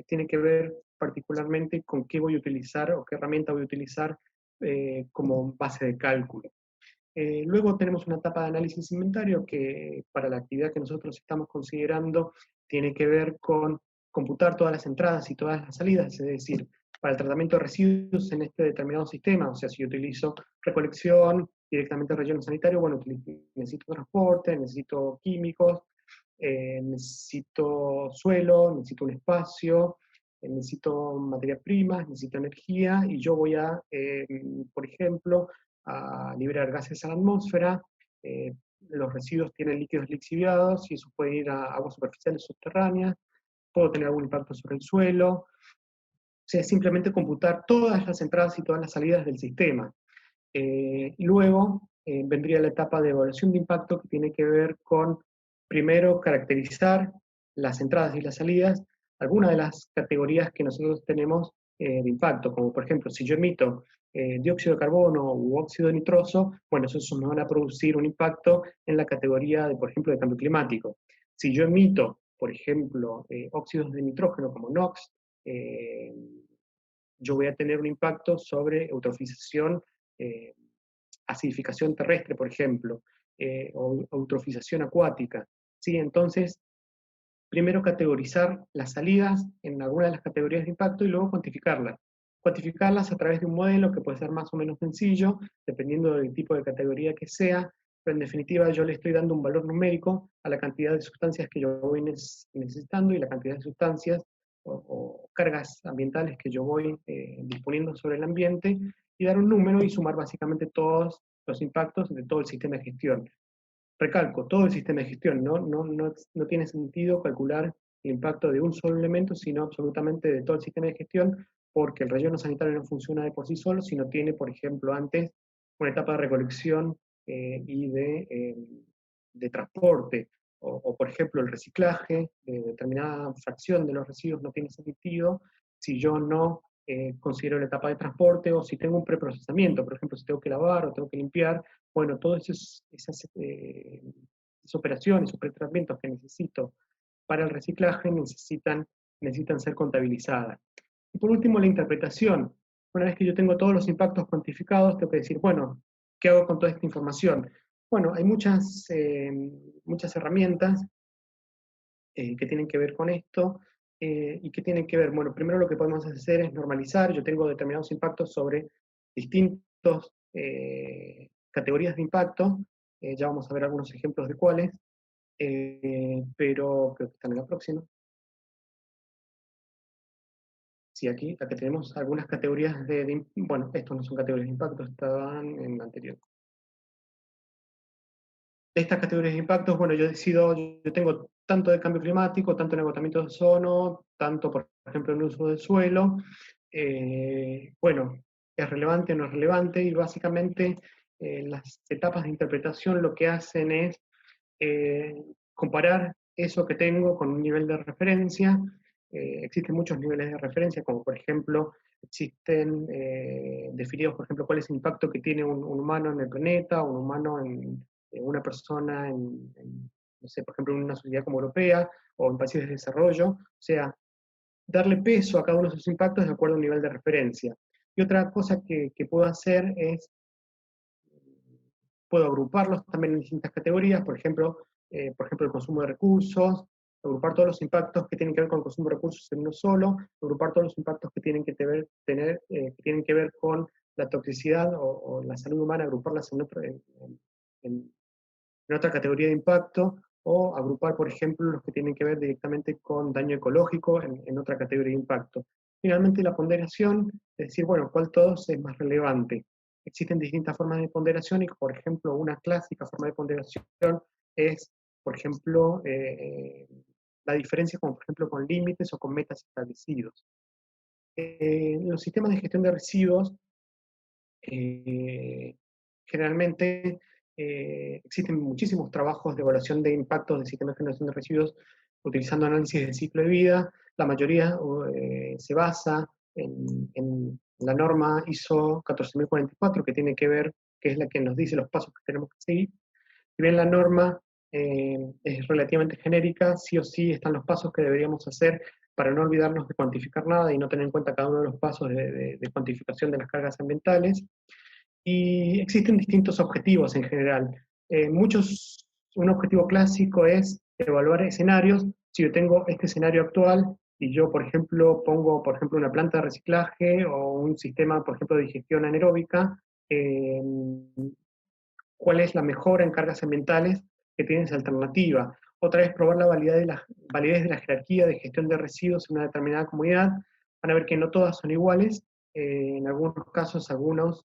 tiene que ver particularmente con qué voy a utilizar o qué herramienta voy a utilizar como base de cálculo. Luego tenemos una etapa de análisis inventario que para la actividad que nosotros estamos considerando tiene que ver con computar todas las entradas y todas las salidas, es decir, para el tratamiento de residuos en este determinado sistema, o sea, si yo utilizo recolección directamente relleno sanitario, bueno, necesito transporte, necesito químicos, necesito suelo, necesito un espacio, necesito materias primas, necesito energía, y yo voy por ejemplo, a liberar gases a la atmósfera, los residuos tienen líquidos lixiviados y eso puede ir a aguas superficiales subterráneas, puedo tener algún impacto sobre el suelo, o sea, es simplemente computar todas las entradas y todas las salidas del sistema. Luego vendría la etapa de evaluación de impacto que tiene que ver con, primero, caracterizar las entradas y las salidas, algunas de las categorías que nosotros tenemos de impacto, como por ejemplo, si yo emito dióxido de carbono u óxido nitroso, bueno, eso me van a producir un impacto en la categoría, por ejemplo, de cambio climático. Si yo emito, por ejemplo, óxidos de nitrógeno como NOx, yo voy a tener un impacto sobre eutrofización, acidificación terrestre, por ejemplo, o eutrofización acuática. ¿Sí? Entonces, primero categorizar las salidas en alguna de las categorías de impacto y luego cuantificarlas. Cuantificarlas a través de un modelo que puede ser más o menos sencillo, dependiendo del tipo de categoría que sea, pero en definitiva yo le estoy dando un valor numérico a la cantidad de sustancias que yo voy necesitando y la cantidad de sustancias o cargas ambientales que yo voy disponiendo sobre el ambiente y dar un número y sumar básicamente todos los impactos de todo el sistema de gestión. Recalco, todo el sistema de gestión, no tiene sentido calcular el impacto de un solo elemento, sino absolutamente de todo el sistema de gestión, porque el relleno sanitario no funciona de por sí solo, sino tiene, por ejemplo, antes una etapa de recolección y de transporte, por ejemplo, el reciclaje de determinada fracción de los residuos no tiene sentido si yo no considero la etapa de transporte o si tengo un preprocesamiento, por ejemplo, si tengo que lavar o tengo que limpiar, bueno, todas esas operaciones o pretratamientos que necesito para el reciclaje necesitan ser contabilizadas. Y por último, la interpretación. Una vez que yo tengo todos los impactos cuantificados, tengo que decir, bueno, ¿qué hago con toda esta información? Bueno, hay muchas herramientas que tienen que ver con esto y que tienen que ver, bueno, primero lo que podemos hacer es normalizar, yo tengo determinados impactos sobre distintos categorías de impacto, ya vamos a ver algunos ejemplos de cuáles, pero creo que están en la próxima. Sí, aquí tenemos algunas categorías bueno, estos no son categorías de impacto, estaban en la anterior. Estas categorías de impactos, bueno, yo tengo tanto de cambio climático, tanto en agotamiento de ozono, tanto, por ejemplo, en uso del suelo. Bueno, ¿es relevante o no es relevante? Y básicamente las etapas de interpretación lo que hacen es comparar eso que tengo con un nivel de referencia. Existen muchos niveles de referencia, como por ejemplo, existen definidos, por ejemplo, cuál es el impacto que tiene un humano en el planeta, un humano en una persona no sé, por ejemplo, en una sociedad como europea o en países de desarrollo. O sea, darle peso a cada uno de esos impactos de acuerdo a un nivel de referencia. Y otra cosa que puedo hacer es, puedo agruparlos también en distintas categorías, por ejemplo el consumo de recursos, agrupar todos los impactos que tienen que ver con el consumo de recursos en uno solo, agrupar todos los impactos que tienen que tienen que ver con la toxicidad o la salud humana, agruparlas en otra categoría de impacto, o agrupar, por ejemplo, los que tienen que ver directamente con daño ecológico en otra categoría de impacto. Finalmente, la ponderación, es decir, bueno, ¿cuál todos es más relevante? Existen distintas formas de ponderación y, por ejemplo, una clásica forma de ponderación es, por ejemplo, la diferencia, como por ejemplo, con límites o con metas establecidos. Los sistemas de gestión de residuos generalmente existen muchísimos trabajos de evaluación de impactos de sistemas de generación de residuos utilizando análisis del ciclo de vida. La mayoría se basa en la norma ISO 14044, que tiene que ver, que es la que nos dice los pasos que tenemos que seguir. Si bien la norma es relativamente genérica, sí o sí están los pasos que deberíamos hacer para no olvidarnos de cuantificar nada y no tener en cuenta cada uno de los pasos de cuantificación de las cargas ambientales. Y existen distintos objetivos en general. Un objetivo clásico es evaluar escenarios. Si yo tengo este escenario actual y yo, por ejemplo, pongo, por ejemplo, una planta de reciclaje o un sistema, por ejemplo, de digestión anaeróbica, eh, ¿cuál es la mejora en cargas ambientales que tiene esa alternativa? Otra es probar la validez de la jerarquía de gestión de residuos en una determinada comunidad. Van a ver que no todas son iguales. En algunos casos, algunas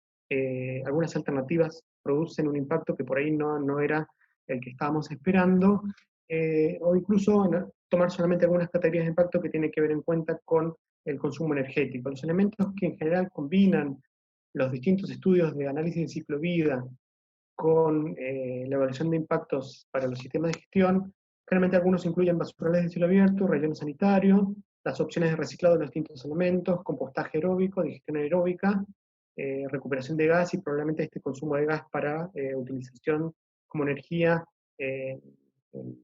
alternativas producen un impacto que por ahí no era el que estábamos esperando. O incluso tomar solamente algunas categorías de impacto que tienen que ver en cuenta con el consumo energético. Los elementos que en general combinan los distintos estudios de análisis de ciclo vida con la evaluación de impactos para los sistemas de gestión. Generalmente algunos incluyen basurales de cielo abierto, relleno sanitario, las opciones de reciclado de los distintos elementos, compostaje aeróbico, digestión aeróbica, recuperación de gas y probablemente este consumo de gas para utilización como energía eh, en,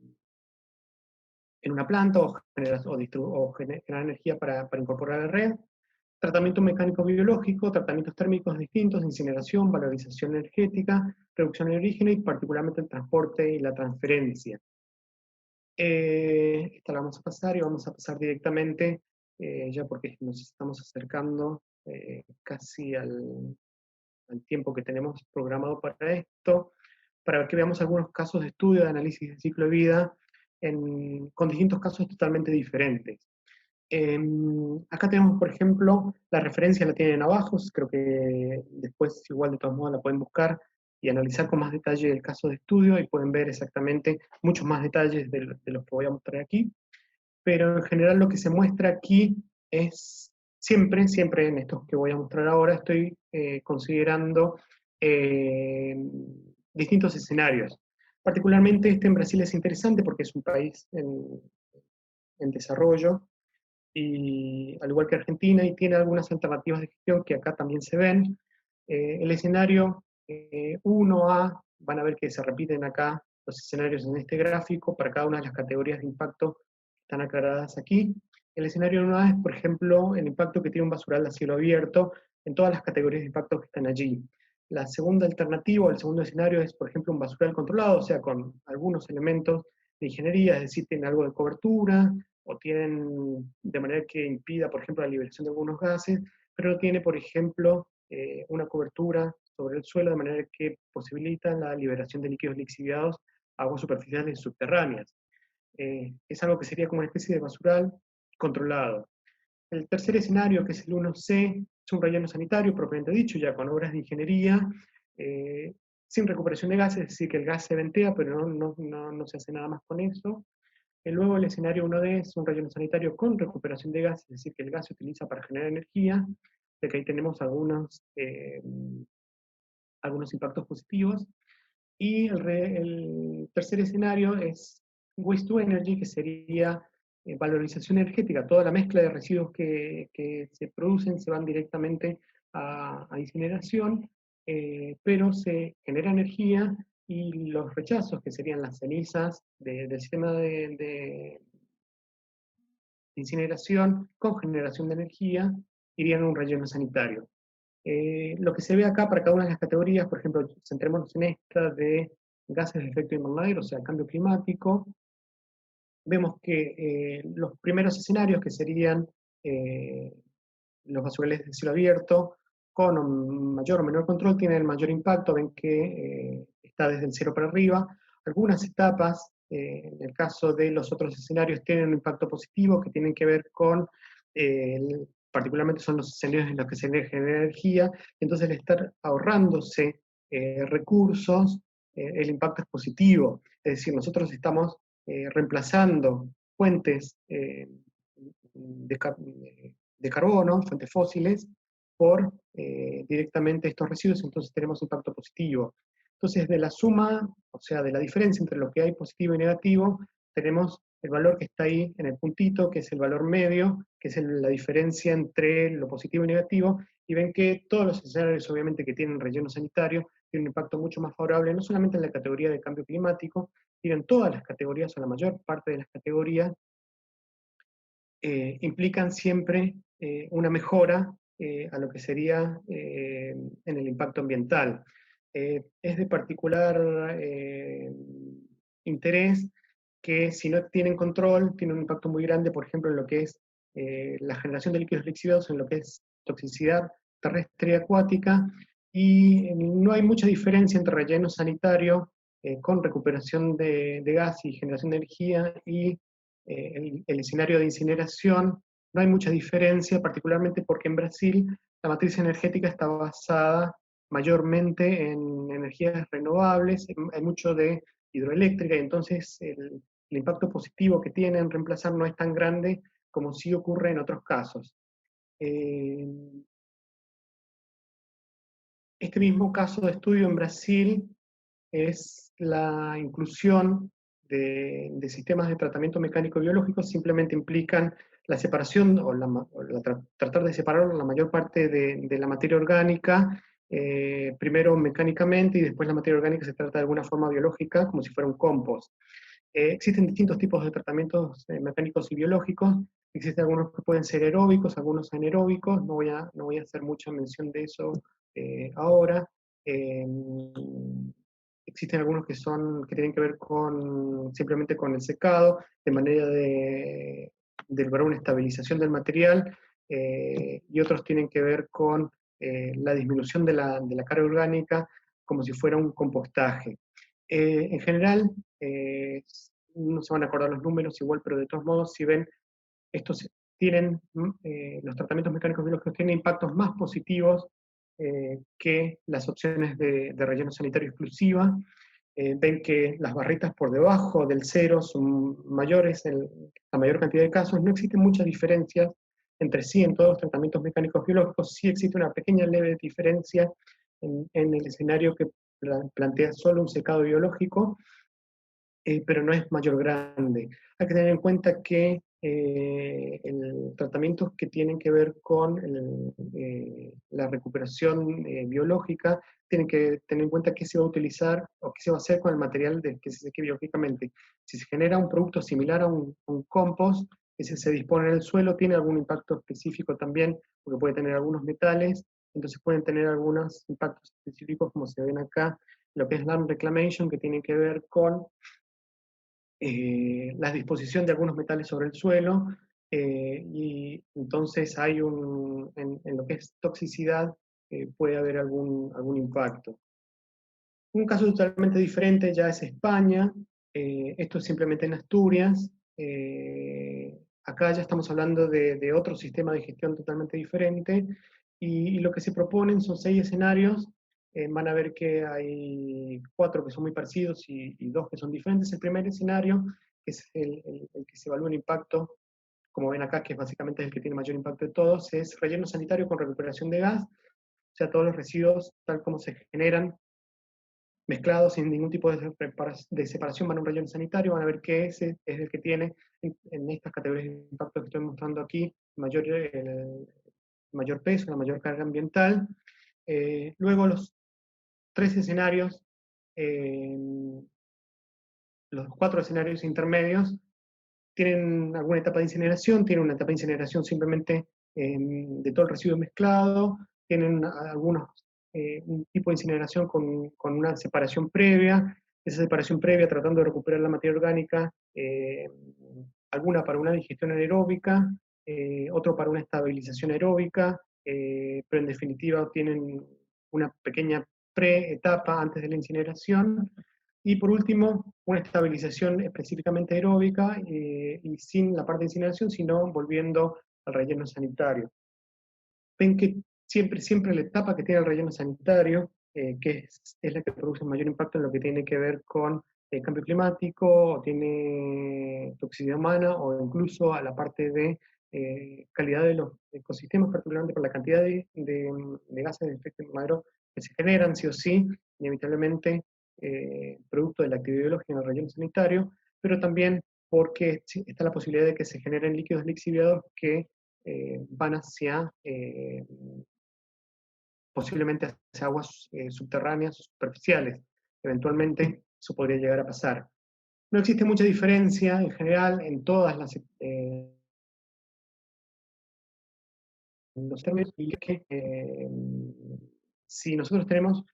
en una planta o generar energía para incorporar a la red. Tratamiento mecánico biológico, tratamientos térmicos distintos, incineración, valorización energética, reducción de origen y particularmente el transporte y la transferencia. Esta la vamos a pasar y vamos a pasar directamente, ya porque nos estamos acercando casi al tiempo que tenemos programado para esto, para que veamos algunos casos de estudio de análisis de ciclo de vida con distintos casos totalmente diferentes. Acá tenemos, por ejemplo, la referencia la tienen abajo, creo que después igual de todos modos la pueden buscar y analizar con más detalle el caso de estudio y pueden ver exactamente muchos más detalles de los que voy a mostrar aquí. Pero en general lo que se muestra aquí es siempre en estos que voy a mostrar ahora, estoy considerando distintos escenarios. Particularmente este en Brasil es interesante porque es un país en desarrollo, y al igual que Argentina, y tiene algunas alternativas de gestión que acá también se ven. El escenario 1A, van a ver que se repiten acá los escenarios en este gráfico para cada una de las categorías de impacto que están aclaradas aquí. El escenario 1A es, por ejemplo, el impacto que tiene un basural a cielo abierto en todas las categorías de impacto que están allí. La segunda alternativa, el segundo escenario es, por ejemplo, un basural controlado, o sea, con algunos elementos de ingeniería, es decir, tiene algo de cobertura, o tienen de manera que impida, por ejemplo, la liberación de algunos gases, pero no tiene, por ejemplo, una cobertura sobre el suelo de manera que posibilita la liberación de líquidos lixiviados a aguas superficiales y subterráneas. Es algo que sería como una especie de basural controlado. El tercer escenario, que es el 1C, es un relleno sanitario, propiamente dicho, ya con obras de ingeniería, sin recuperación de gases, es decir, que el gas se ventea, pero no se hace nada más con eso. Y luego el escenario 1D es un relleno sanitario con recuperación de gas, es decir, que el gas se utiliza para generar energía, de que ahí tenemos algunos impactos positivos. Y el tercer escenario es Waste to Energy, que sería valorización energética. Toda la mezcla de residuos que se producen se van directamente a incineración, pero se genera energía y los rechazos, que serían las cenizas del sistema de incineración con generación de energía, irían a un relleno sanitario. Lo que se ve acá para cada una de las categorías, por ejemplo, centrémonos en esta de gases de efecto invernadero, o sea, cambio climático, vemos que los primeros escenarios, que serían los basurales de cielo abierto, con un mayor o menor control, tienen el mayor impacto, ven que está desde el cero para arriba. Algunas etapas En el caso de los otros escenarios tienen un impacto positivo que tienen que ver con, particularmente son los escenarios en los que se genera energía, entonces al estar ahorrándose recursos, el impacto es positivo. Es decir, nosotros estamos reemplazando fuentes de carbono, fuentes fósiles, por directamente estos residuos, entonces tenemos impacto positivo. Entonces, de la suma, o sea, de la diferencia entre lo que hay positivo y negativo, tenemos el valor que está ahí en el puntito, que es el valor medio, que es la diferencia entre lo positivo y negativo, y ven que todos los escenarios, obviamente, que tienen relleno sanitario, tienen un impacto mucho más favorable, no solamente en la categoría de cambio climático, sino en todas las categorías, o la mayor parte de las categorías, implican siempre una mejora a lo que sería en el impacto ambiental. Es de particular interés que si no tienen control, tiene un impacto muy grande, por ejemplo, en lo que es la generación de líquidos lixiviados, en lo que es toxicidad terrestre y acuática, y no hay mucha diferencia entre relleno sanitario con recuperación de gas y generación de energía y el escenario de incineración. No hay mucha diferencia, particularmente porque en Brasil la matriz energética está basada mayormente en energías renovables, hay mucho de hidroeléctrica, y entonces el impacto positivo que tiene en reemplazar no es tan grande como sí ocurre en otros casos. Este mismo caso de estudio en Brasil es la inclusión de sistemas de tratamiento mecánico biológico, simplemente implican la separación tratar de separar la mayor parte de la materia orgánica, primero mecánicamente y después la materia orgánica se trata de alguna forma biológica, como si fuera un compost. Existen distintos tipos de tratamientos mecánicos y biológicos. Existen algunos que pueden ser aeróbicos, algunos anaeróbicos. No voy a hacer mucha mención de eso ahora. Eh, Existen algunos que tienen que ver simplemente con el secado, de manera de lograr una estabilización del material, y otros tienen que ver con la disminución de la carga orgánica, como si fuera un compostaje. En general, no se van a acordar los números igual, pero de todos modos, si ven, estos tienen, los tratamientos mecánicos biológicos tienen impactos más positivos que las opciones de relleno sanitario exclusiva. Ven que las barritas por debajo del cero son mayores en la mayor cantidad de casos. No existen muchas diferencias entre sí en todos los tratamientos mecánicos biológicos. Sí existe una pequeña leve diferencia en el escenario que plantea solo un secado biológico, pero no es mayor grande. Hay que tener en cuenta que tratamientos que tienen que ver con la recuperación biológica tienen que tener en cuenta qué se va a utilizar o qué se va a hacer con el material que se seque biológicamente. Si se genera un producto similar a un compost, que se dispone en el suelo, tiene algún impacto específico también, porque puede tener algunos metales, entonces pueden tener algunos impactos específicos, como se ven acá, lo que es land reclamation, que tiene que ver con la disposición de algunos metales sobre el suelo, y entonces hay en lo que es toxicidad, puede haber algún impacto. Un caso totalmente diferente ya es España, esto es simplemente en Asturias. Acá ya estamos hablando de otro sistema de gestión totalmente diferente, y lo que se proponen son 6 escenarios. Van a ver que hay 4 que son muy parecidos y 2 que son diferentes. El primer escenario, que es el que se evalúa el impacto, como ven acá, que básicamente es el que tiene mayor impacto de todos, es relleno sanitario con recuperación de gas, o sea, todos los residuos tal como se generan mezclados sin ningún tipo de separación, van a un relleno sanitario. Van a ver que ese es el que tiene en estas categorías de impacto que estoy mostrando aquí el mayor peso, la mayor carga ambiental. Luego los 3 escenarios, los 4 escenarios intermedios, tienen alguna etapa de incineración, tienen una etapa de incineración simplemente de todo el residuo mezclado, tienen un tipo de incineración con una separación previa, esa separación previa tratando de recuperar la materia orgánica, alguna para una digestión anaeróbica, otro para una estabilización aeróbica, pero en definitiva tienen una pequeña pre-etapa antes de la incineración. Y por último, una estabilización específicamente aeróbica y sin la parte de incineración, sino volviendo al relleno sanitario. Ven que siempre la etapa que tiene el relleno sanitario, que es la que produce mayor impacto en lo que tiene que ver con el cambio climático, o tiene toxicidad humana, o incluso a la parte de calidad de los ecosistemas, particularmente por la cantidad de gases de efecto invernadero que se generan, sí o sí, inevitablemente, producto de la actividad biológica en el relleno sanitario, pero también porque está la posibilidad de que se generen líquidos lixiviados que van hacia posiblemente hacia aguas subterráneas o superficiales. Eventualmente eso podría llegar a pasar. No existe mucha diferencia en general en todas los términos, y que si nosotros tenemos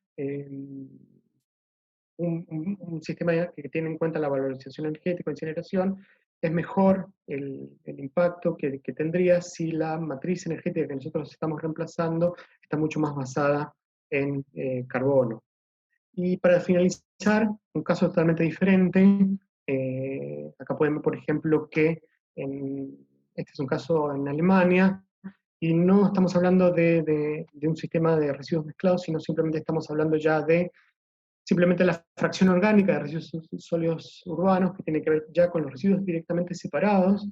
un sistema que tiene en cuenta la valorización energética, incineración, es mejor el impacto que tendría si la matriz energética que nosotros estamos reemplazando está mucho más basada en carbono. Y para finalizar, un caso totalmente diferente, acá podemos, por ejemplo, que este es un caso en Alemania, y no estamos hablando de un sistema de residuos mezclados, sino simplemente estamos hablando ya de simplemente la fracción orgánica de residuos sólidos urbanos, que tiene que ver ya con los residuos directamente separados,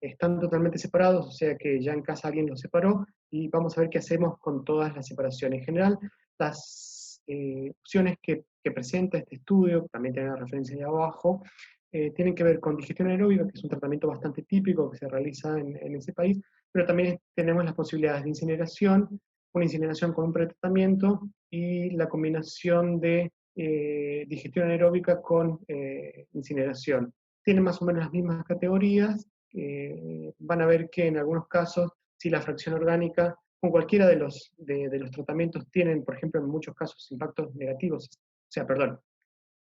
están totalmente separados, o sea que ya en casa alguien los separó, y vamos a ver qué hacemos con todas las separaciones. En general, las opciones que presenta este estudio, también tienen la referencia ahí abajo, tienen que ver con digestión aeróbica, que es un tratamiento bastante típico que se realiza en ese país, pero también tenemos las posibilidades de incineración, una incineración con un pretratamiento, y la combinación de digestión anaeróbica con incineración. Tienen más o menos las mismas categorías. Van a ver que en algunos casos, si la fracción orgánica, con cualquiera de los tratamientos, tienen, por ejemplo, en muchos casos impactos negativos, o sea, perdón,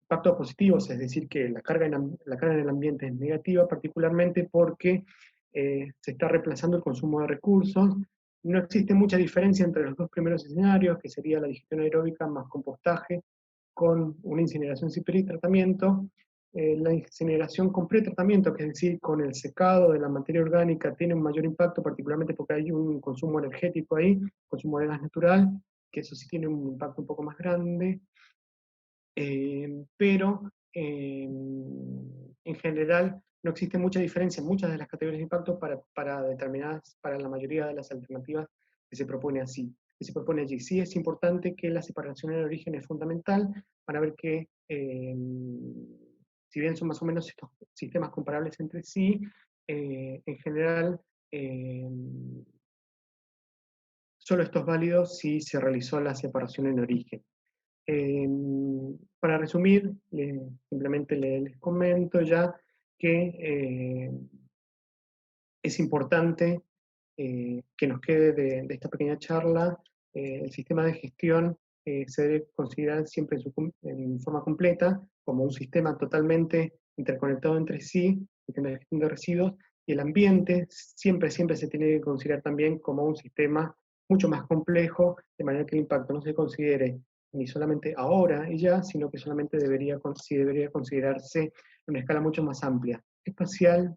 impactos positivos, es decir, que la carga en el ambiente es negativa, particularmente porque se está reemplazando el consumo de recursos. No existe mucha diferencia entre los dos primeros escenarios, que sería la digestión aeróbica más compostaje, con una incineración sin pretratamiento. La incineración con pretratamiento, que es decir, con el secado de la materia orgánica, tiene un mayor impacto, particularmente porque hay un consumo energético ahí, consumo de gas natural, que eso sí tiene un impacto un poco más grande. Pero en general no existe mucha diferencia en muchas de las categorías de impacto para la mayoría de las alternativas que se propone así, que se propone allí. Sí es importante que la separación en origen es fundamental para ver que, si bien son más o menos estos sistemas comparables entre sí, en general solo esto es válido si se realizó la separación en origen. Para resumir, simplemente les comento ya que es importante que nos quede de esta pequeña charla. El sistema de gestión se debe considerar siempre en forma completa como un sistema totalmente interconectado entre sí, sistema de gestión de residuos, y el ambiente siempre se tiene que considerar también como un sistema mucho más complejo, de manera que el impacto no se considere ni solamente ahora y ya, sino que solamente debería considerarse en una escala mucho más amplia, espacial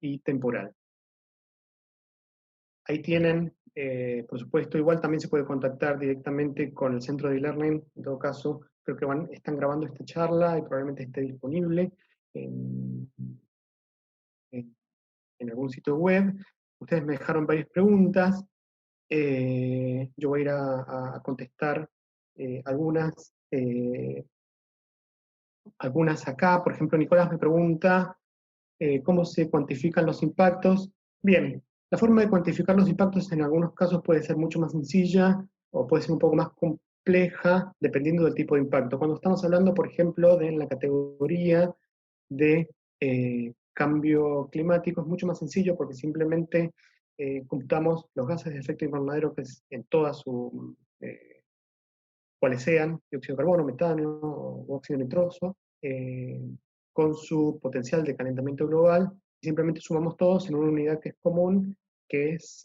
y temporal. Ahí tienen, por supuesto, igual también se puede contactar directamente con el centro de e-learning. En todo caso, creo que están grabando esta charla y probablemente esté disponible en, en algún sitio web. Ustedes me dejaron varias preguntas. Yo voy a ir a contestar algunas, algunas acá. Por ejemplo, Nicolás me pregunta cómo se cuantifican los impactos. Bien, la forma de cuantificar los impactos en algunos casos puede ser mucho más sencilla o puede ser un poco más compleja dependiendo del tipo de impacto. Cuando estamos hablando, por ejemplo, de la categoría de cambio climático, es mucho más sencillo porque simplemente computamos los gases de efecto invernadero, que es en todas sus, cuales sean, dióxido de carbono, metano o óxido nitroso, con su potencial de calentamiento global, y simplemente sumamos todos en una unidad que es común, que es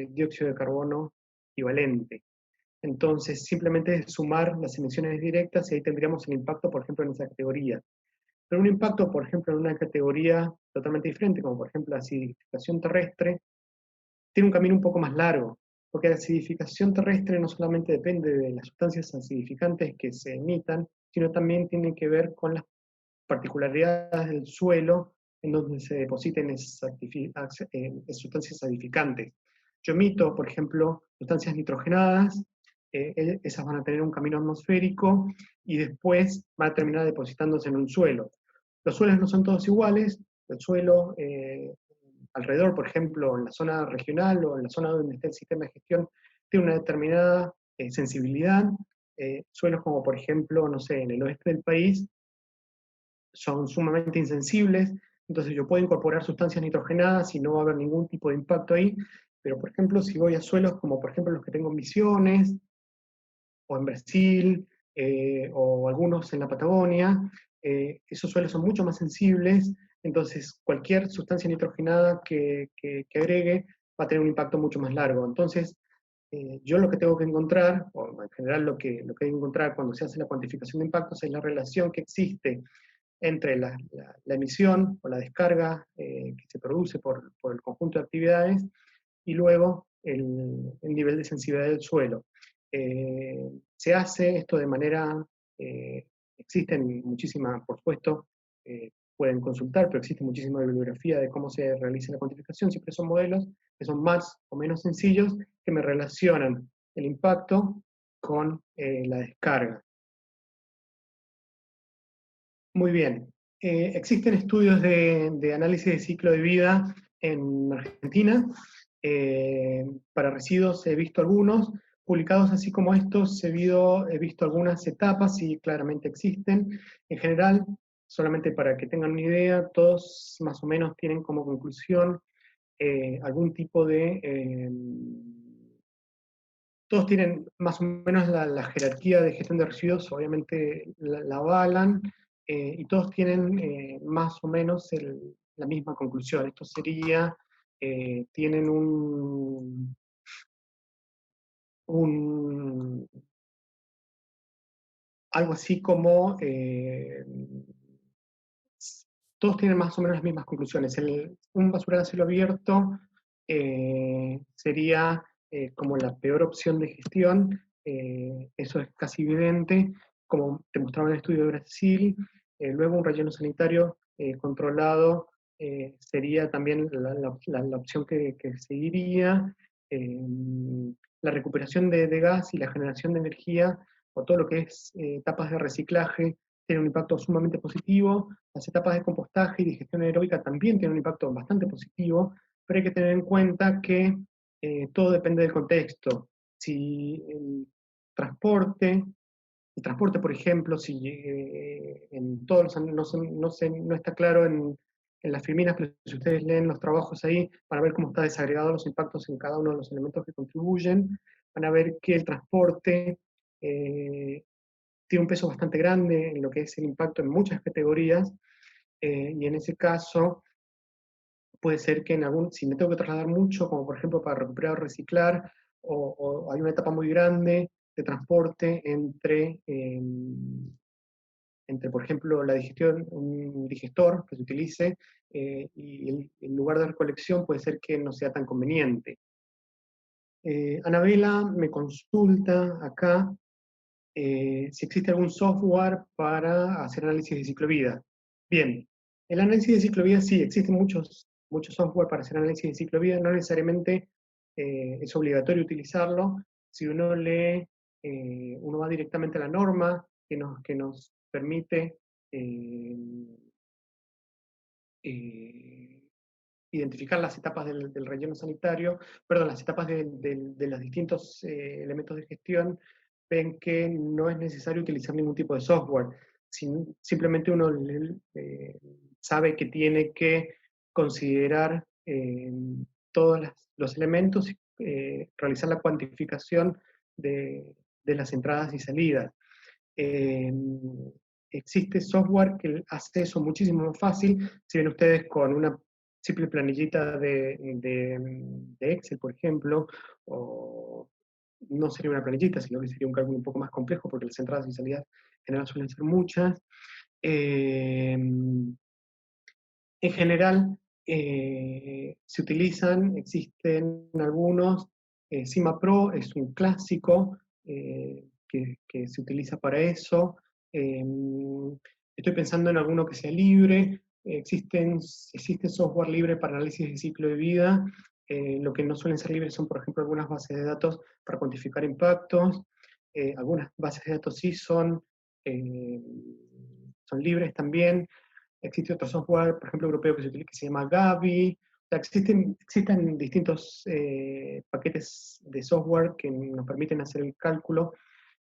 dióxido de carbono equivalente. Entonces, simplemente es sumar las emisiones directas y ahí tendríamos el impacto, por ejemplo, en esa categoría. Pero un impacto, por ejemplo, en una categoría totalmente diferente, como por ejemplo la acidificación terrestre, tiene un camino un poco más largo, porque la acidificación terrestre no solamente depende de las sustancias acidificantes que se emitan, sino también tiene que ver con las particularidades del suelo en donde se depositen esas sustancias acidificantes. Yo emito, por ejemplo, sustancias nitrogenadas, esas van a tener un camino atmosférico y después van a terminar depositándose en un suelo. Los suelos no son todos iguales, el suelo alrededor, por ejemplo, en la zona regional o en la zona donde esté el sistema de gestión, tiene una determinada sensibilidad. Suelos como, por ejemplo, no sé, en el oeste del país, son sumamente insensibles, entonces yo puedo incorporar sustancias nitrogenadas y no va a haber ningún tipo de impacto ahí, pero por ejemplo, si voy a suelos como por ejemplo los que tengo en Misiones, o en Brasil, o algunos en la Patagonia, esos suelos son mucho más sensibles, entonces cualquier sustancia nitrogenada que agregue va a tener un impacto mucho más largo. Entonces, yo lo que tengo que encontrar, o en general lo que hay que encontrar cuando se hace la cuantificación de impactos, es la relación que existe entre la emisión o la descarga que se produce por el conjunto de actividades y luego el nivel de sensibilidad del suelo. Se hace esto de manera, existen muchísimas, por supuesto, pueden consultar, pero existe muchísima bibliografía de cómo se realiza la cuantificación, siempre son modelos que son más o menos sencillos, que me relacionan el impacto con la descarga. Muy bien. Existen estudios de análisis de ciclo de vida en Argentina. Para residuos he visto algunos. Publicados así como estos, he visto algunas etapas y claramente existen. En general, solamente para que tengan una idea, todos más o menos tienen como conclusión algún tipo de... todos tienen más o menos la jerarquía de gestión de residuos, obviamente la avalan, y todos tienen más o menos la misma conclusión. Esto sería, tienen algo así como, todos tienen más o menos las mismas conclusiones. Un basural a cielo abierto sería como la peor opción de gestión, eso es casi evidente, como te mostraba en el estudio de Brasil. Luego un relleno sanitario controlado sería también la opción que seguiría. La recuperación de gas y la generación de energía, o todo lo que es etapas de reciclaje, tiene un impacto sumamente positivo. Las etapas de compostaje y digestión aeróbica también tienen un impacto bastante positivo, pero hay que tener en cuenta que todo depende del contexto. Si el transporte, por ejemplo, si en todos no está claro en las filminas, pero si ustedes leen los trabajos ahí, van a ver cómo está desagregado los impactos en cada uno de los elementos que contribuyen, van a ver que el transporte tiene un peso bastante grande en lo que es el impacto en muchas categorías, y en ese caso puede ser que si me tengo que trasladar mucho, como por ejemplo para recuperar o reciclar, o hay una etapa muy grande de transporte entre por ejemplo, la digestión, un digestor que se utilice, y el lugar de recolección puede ser que no sea tan conveniente. Anabela me consulta acá si existe algún software para hacer análisis de ciclo vida. Bien, el análisis de ciclo vida sí, existen muchos software para hacer análisis de ciclo vida, no necesariamente es obligatorio utilizarlo. Si uno lee, uno va directamente a la norma que nos permite identificar las etapas del relleno sanitario, perdón, las etapas de los distintos elementos de gestión, ven que no es necesario utilizar ningún tipo de software. Simplemente uno sabe que tiene que considerar todos los elementos y realizar la cuantificación de las entradas y salidas. Existe software que hace eso muchísimo más fácil. Si ven ustedes con una simple planillita de Excel, por ejemplo, o no sería una planillita, sino que sería un cálculo un poco más complejo, porque las entradas y salidas en general suelen ser muchas. En general, se utilizan, existen algunos, Cima Pro es un clásico que se utiliza para eso. Estoy pensando en alguno que sea libre. Existe software libre para análisis de ciclo de vida. Lo que no suelen ser libres son, por ejemplo, algunas bases de datos para cuantificar impactos. Algunas bases de datos sí son libres también. Existe otro software, por ejemplo, europeo que se llama Gavi. O sea, existen distintos paquetes de software que nos permiten hacer el cálculo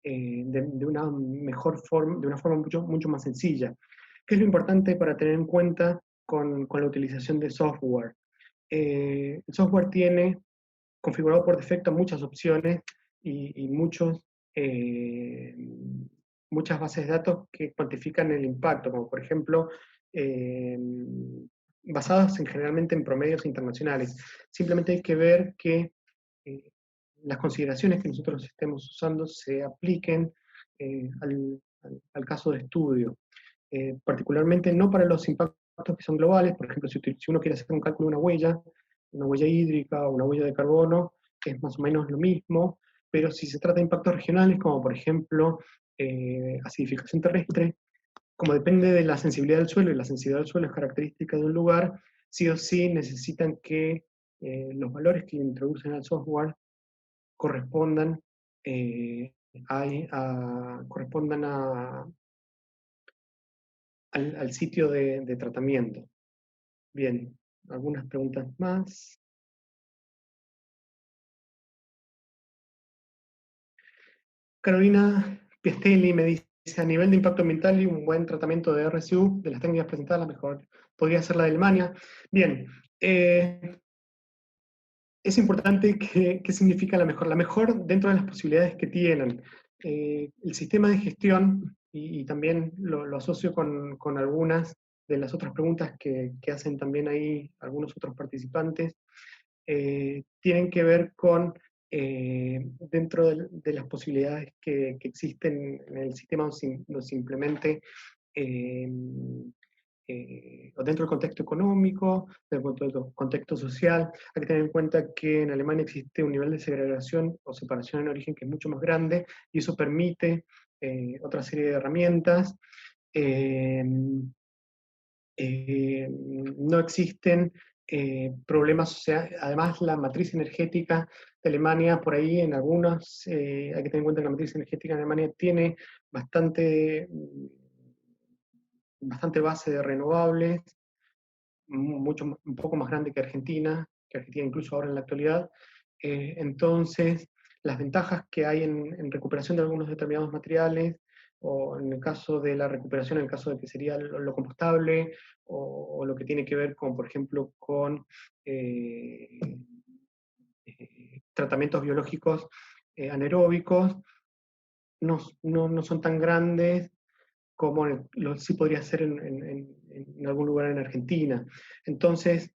de una mejor forma, de una forma mucho más sencilla. ¿Qué es lo importante para tener en cuenta con la utilización de software? El software tiene configurado por defecto muchas opciones y eh, muchas bases de datos que cuantifican el impacto, como por ejemplo, eh, basadas generalmente en promedios internacionales. Simplemente hay que ver que las consideraciones que nosotros estemos usando se apliquen al caso de estudio. Particularmente no para los impactos que son globales, por ejemplo, si uno quiere hacer un cálculo de una huella hídrica o una huella de carbono, que es más o menos lo mismo, pero si se trata de impactos regionales, como por ejemplo acidificación terrestre, como depende de la sensibilidad del suelo, y la sensibilidad del suelo es característica de un lugar, sí o sí necesitan que los valores que introducen al software correspondan, correspondan al sitio de tratamiento. Bien, algunas preguntas más. Carolina Piastelli me dice, a nivel de impacto ambiental y un buen tratamiento de RCU, de las técnicas presentadas, la mejor podría ser la de Alemania. Bien, es importante qué significa la mejor. La mejor dentro de las posibilidades que tienen. El sistema de gestión, y también lo asocio con algunas de las otras preguntas que hacen también ahí algunos otros participantes, tienen que ver con, dentro de las posibilidades que existen en el sistema, no simplemente o dentro del contexto económico, dentro del contexto social. Hay que tener en cuenta que en Alemania existe un nivel de segregación o separación en origen que es mucho más grande, y eso permite otra serie de herramientas. Eh, no existen problemas, o sea, además la matriz energética de Alemania, por ahí en algunos, hay que tener en cuenta que la matriz energética de Alemania tiene bastante base de renovables, un poco más grande que Argentina incluso ahora en la actualidad. Entonces, las ventajas que hay en recuperación de algunos determinados materiales, o en el caso de la recuperación, en el caso de que sería lo compostable, o lo que tiene que ver con, por ejemplo, con tratamientos biológicos anaeróbicos, no son tan grandes como sí podría ser en algún lugar en Argentina. Entonces,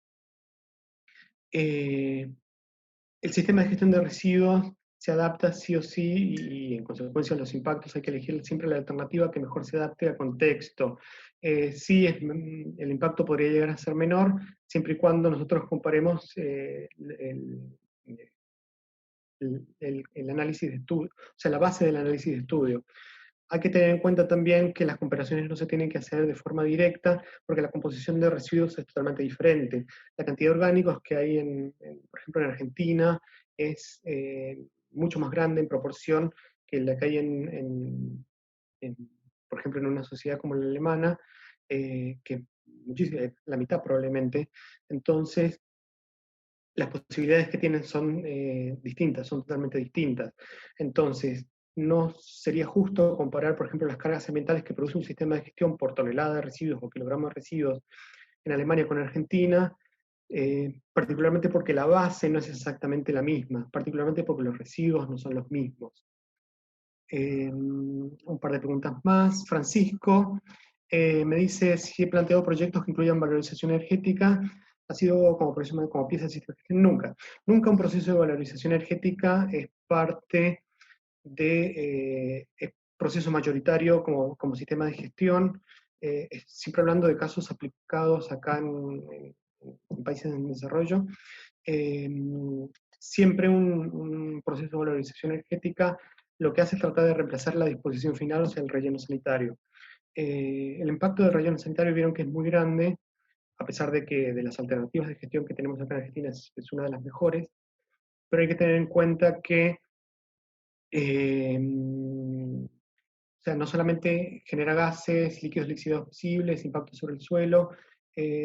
el sistema de gestión de residuos se adapta sí o sí, y en consecuencia los impactos hay que elegir siempre la alternativa que mejor se adapte al contexto. Sí, el impacto podría llegar a ser menor, siempre y cuando nosotros comparemos el análisis de estudio, o sea, la base del análisis de estudio. Hay que tener en cuenta también que las comparaciones no se tienen que hacer de forma directa, porque la composición de residuos es totalmente diferente. La cantidad de orgánicos que hay, por ejemplo, en Argentina es mucho más grande en proporción que la que hay por ejemplo, en una sociedad como la alemana, que la mitad probablemente. Entonces, las posibilidades que tienen son distintas, son totalmente distintas. Entonces, no sería justo comparar, por ejemplo, las cargas ambientales que produce un sistema de gestión por tonelada de residuos o kilogramos de residuos en Alemania con Argentina, particularmente porque la base no es exactamente la misma, particularmente porque los residuos no son los mismos. Un par de preguntas más. Francisco me dice si he planteado proyectos que incluyan valorización energética. Ha sido como pieza de sistema de gestión. Nunca un proceso de valorización energética es parte de proceso mayoritario como sistema de gestión, siempre hablando de casos aplicados acá en países en desarrollo. eh, Siempre un proceso de valorización energética lo que hace es tratar de reemplazar la disposición final, o sea, el relleno sanitario. El impacto del relleno sanitario vieron que es muy grande, a pesar de que de las alternativas de gestión que tenemos acá en Argentina es una de las mejores, pero hay que tener en cuenta que o sea, no solamente genera gases, líquidos lixiviables, impacto sobre el suelo,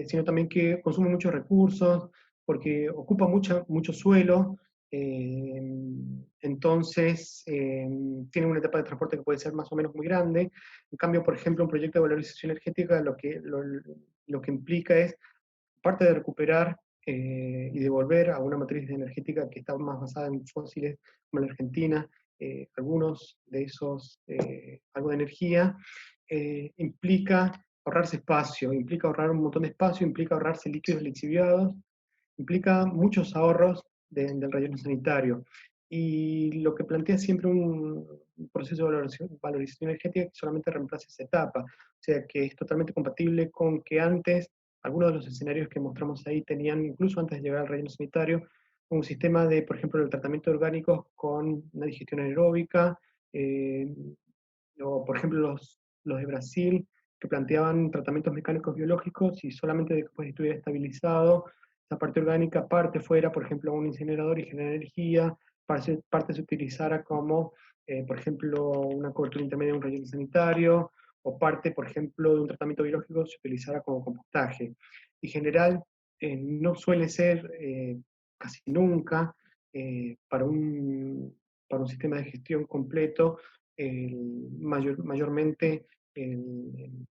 sino también que consume muchos recursos, porque ocupa mucho suelo, eh, entonces tiene una etapa de transporte que puede ser más o menos muy grande. En cambio, por ejemplo, un proyecto de valorización energética lo que implica es parte de recuperar y devolver a una matriz energética que está más basada en fósiles, como en la Argentina, algunos de esos, algo de energía, implica ahorrarse espacio, implica ahorrar un montón de espacio, implica ahorrarse líquidos lixiviados, implica muchos ahorros del relleno sanitario. Y lo que plantea siempre un proceso de valorización energética que solamente reemplaza esa etapa, o sea que es totalmente compatible con que antes algunos de los escenarios que mostramos ahí tenían, incluso antes de llegar al relleno sanitario, un sistema de, por ejemplo, el tratamiento de orgánicos con una digestión anaeróbica, eh, o por ejemplo los de Brasil, que planteaban tratamientos mecánicos biológicos y solamente después de estuviera estabilizado, esa parte orgánica, parte fuera, por ejemplo, a un incinerador y generar energía, parte se utilizara como, por ejemplo, una cobertura intermedia de un relleno sanitario, o parte, por ejemplo, de un tratamiento biológico se utilizara como compostaje. En general, no suele ser casi nunca para un sistema de gestión completo, mayormente el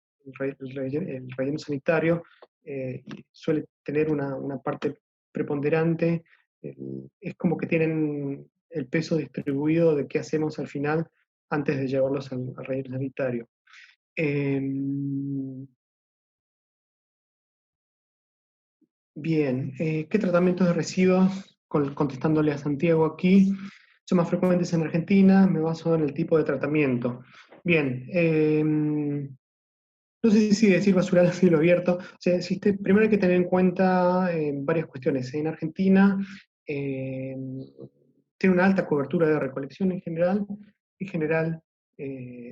relleno sanitario suele tener una parte preponderante, es como que tienen el peso distribuido de qué hacemos al final antes de llevarlos al relleno sanitario. Eh, Bien, ¿qué tratamientos de residuos, contestándole a Santiago aquí, son más frecuentes en Argentina? Me baso en el tipo de tratamiento. Bien, no sé si decir basural a cielo abierto. O sea, primero hay que tener en cuenta varias cuestiones. En Argentina eh, tiene una alta cobertura de recolección en general,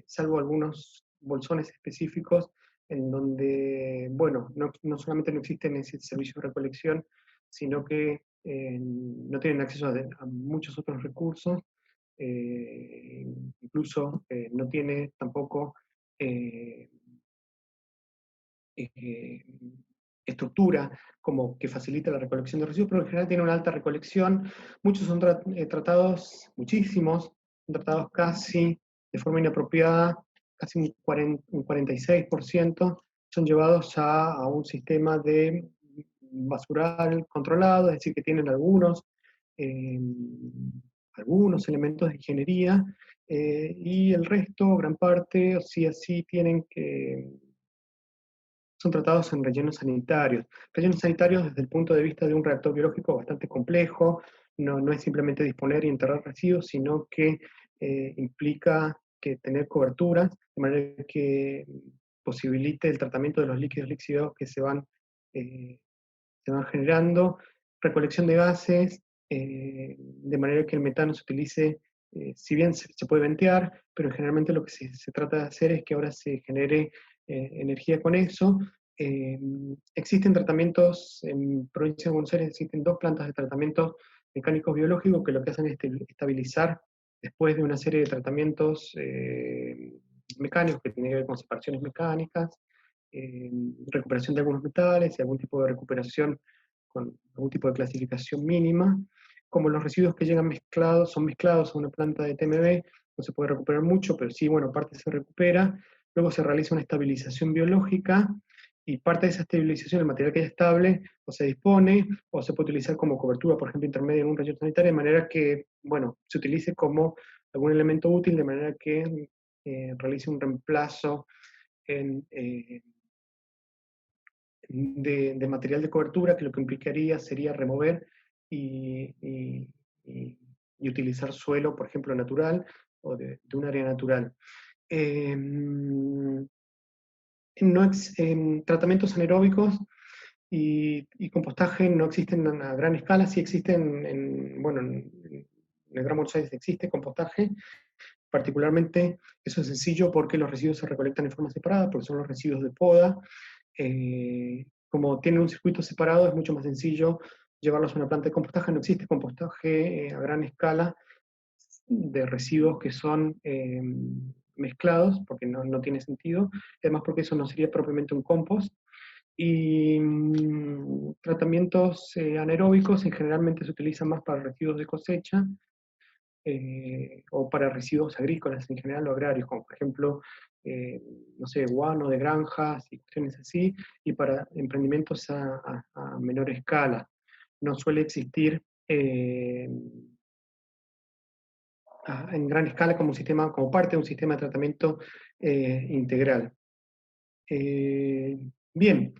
salvo algunos bolsones específicos en donde, bueno, no solamente no existen ese servicio de recolección, sino que no tienen acceso a muchos otros recursos, eh, incluso no tiene tampoco eh, eh, estructura como que facilita la recolección de residuos, pero en general tiene una alta recolección. Muchos son tratados, muchísimos, son tratados casi de forma inapropiada, casi un 46% son llevados ya a un sistema de basural controlado, es decir, que tienen eh, algunos elementos de ingeniería, y el resto, gran parte, sí así tienen que son tratados en rellenos sanitarios. Rellenos sanitarios desde el punto de vista de un reactor biológico bastante complejo, no es simplemente disponer y enterrar residuos, sino que implica que tener coberturas, de manera que posibilite el tratamiento de los líquidos lixiviados que eh, se van generando, recolección de gases, de manera que el metano se utilice, si bien se puede ventear, pero generalmente lo que se trata de hacer es que ahora se genere energía con eso. Eh, Existen tratamientos, en provincia de Buenos Aires existen 2 plantas de tratamiento mecánicos biológicos que lo que hacen es estabilizar después de una serie de tratamientos mecánicos que tienen que ver con separaciones mecánicas, eh, recuperación de algunos metales y algún tipo de recuperación con algún tipo de clasificación mínima. Como los residuos que llegan mezclados, son mezclados a una planta de TMB, no se puede recuperar mucho, pero sí, bueno, parte se recupera. Luego se realiza una estabilización biológica y parte de esa estabilización, el material que es estable, o se dispone o se puede utilizar como cobertura, por ejemplo, intermedia en un relleno sanitario, de manera que, bueno, se utilice como algún elemento útil, de manera que realice un reemplazo en, de material de cobertura, que lo que implicaría sería remover y, y- y utilizar suelo, por ejemplo, natural o de un área natural. Tratamientos anaeróbicos y compostaje no existen a gran escala, sí existen, bueno, en el Gran Buenos Aires existe compostaje, particularmente eso es sencillo porque los residuos se recolectan en forma separada, porque son los residuos de poda. Como tienen un circuito separado, es mucho más sencillo llevarlos a una planta de compostaje. No existe compostaje a gran escala de residuos que son mezclados, porque no tiene sentido, además porque eso no sería propiamente un compost. Y tratamientos anaeróbicos generalmente se utilizan más para residuos de cosecha, o para residuos agrícolas en general o agrarios, como por ejemplo, no sé, guano de granjas y cuestiones así, y para emprendimientos a menor escala. No suele existir en gran escala como un sistema, como parte de un sistema de tratamiento integral. Bien,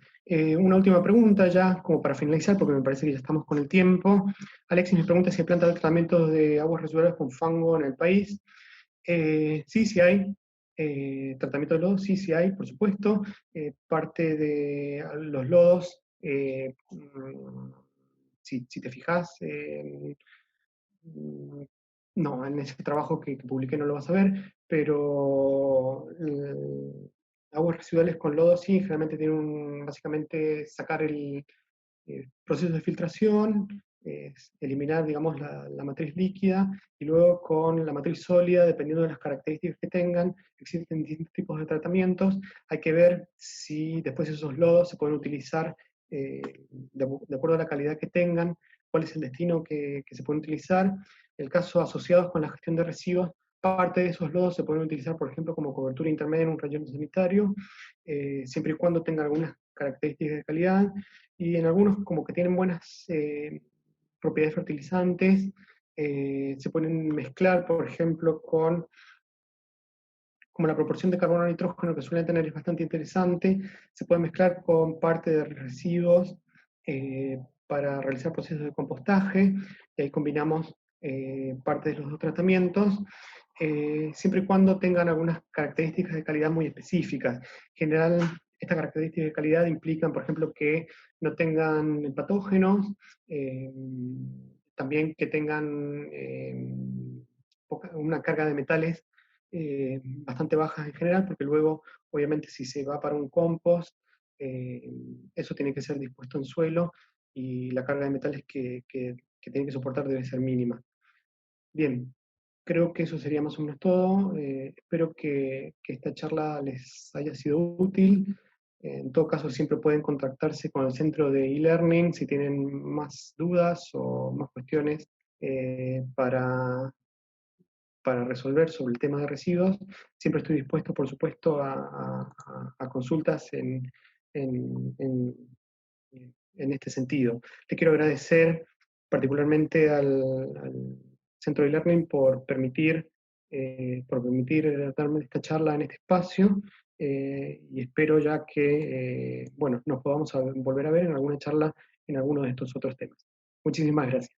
una última pregunta ya, como para finalizar, porque me parece que ya estamos con el tiempo. Alexis me pregunta si hay plantas de tratamiento de aguas residuales con fango en el país. Sí, sí hay. Tratamiento de lodos, sí, sí hay, por supuesto. Parte de los lodos, si te fijas, no, en ese trabajo que publiqué no lo vas a ver, pero aguas residuales con lodo sí, generalmente tienen básicamente sacar el proceso de filtración, eliminar, digamos, la matriz líquida, y luego con la matriz sólida, dependiendo de las características que tengan, existen distintos tipos de tratamientos. Hay que ver si después esos lodos se pueden utilizar de acuerdo a la calidad que tengan, cuál es el destino que se puede utilizar. El caso asociados con la gestión de residuos, parte de esos lodos se pueden utilizar, por ejemplo, como cobertura intermedia en un relleno sanitario, siempre y cuando tenga algunas características de calidad, y en algunos como que tienen buenas propiedades fertilizantes, se pueden mezclar, por ejemplo, como la proporción de carbono a nitrógeno que suelen tener es bastante interesante, se puede mezclar con parte de residuos para realizar procesos de compostaje, y ahí combinamos parte de los dos tratamientos, siempre y cuando tengan algunas características de calidad muy específicas. En general, estas características de calidad implican, por ejemplo, que no tengan patógenos, también que tengan una carga de metales bastante bajas en general, porque luego, obviamente, si se va para un compost, eso tiene que ser dispuesto en suelo y la carga de metales que tiene que soportar debe ser mínima. Bien, creo que eso sería más o menos todo. Espero que esta charla les haya sido útil. En todo caso, siempre pueden contactarse con el centro de e-learning si tienen más dudas o más cuestiones para resolver sobre el tema de residuos. Siempre estoy dispuesto, por supuesto, a consultas en este sentido. Le quiero agradecer particularmente al Centro de Learning por permitir darme esta charla en este espacio, y espero ya que bueno, nos podamos volver a ver en alguna charla en alguno de estos otros temas. Muchísimas gracias.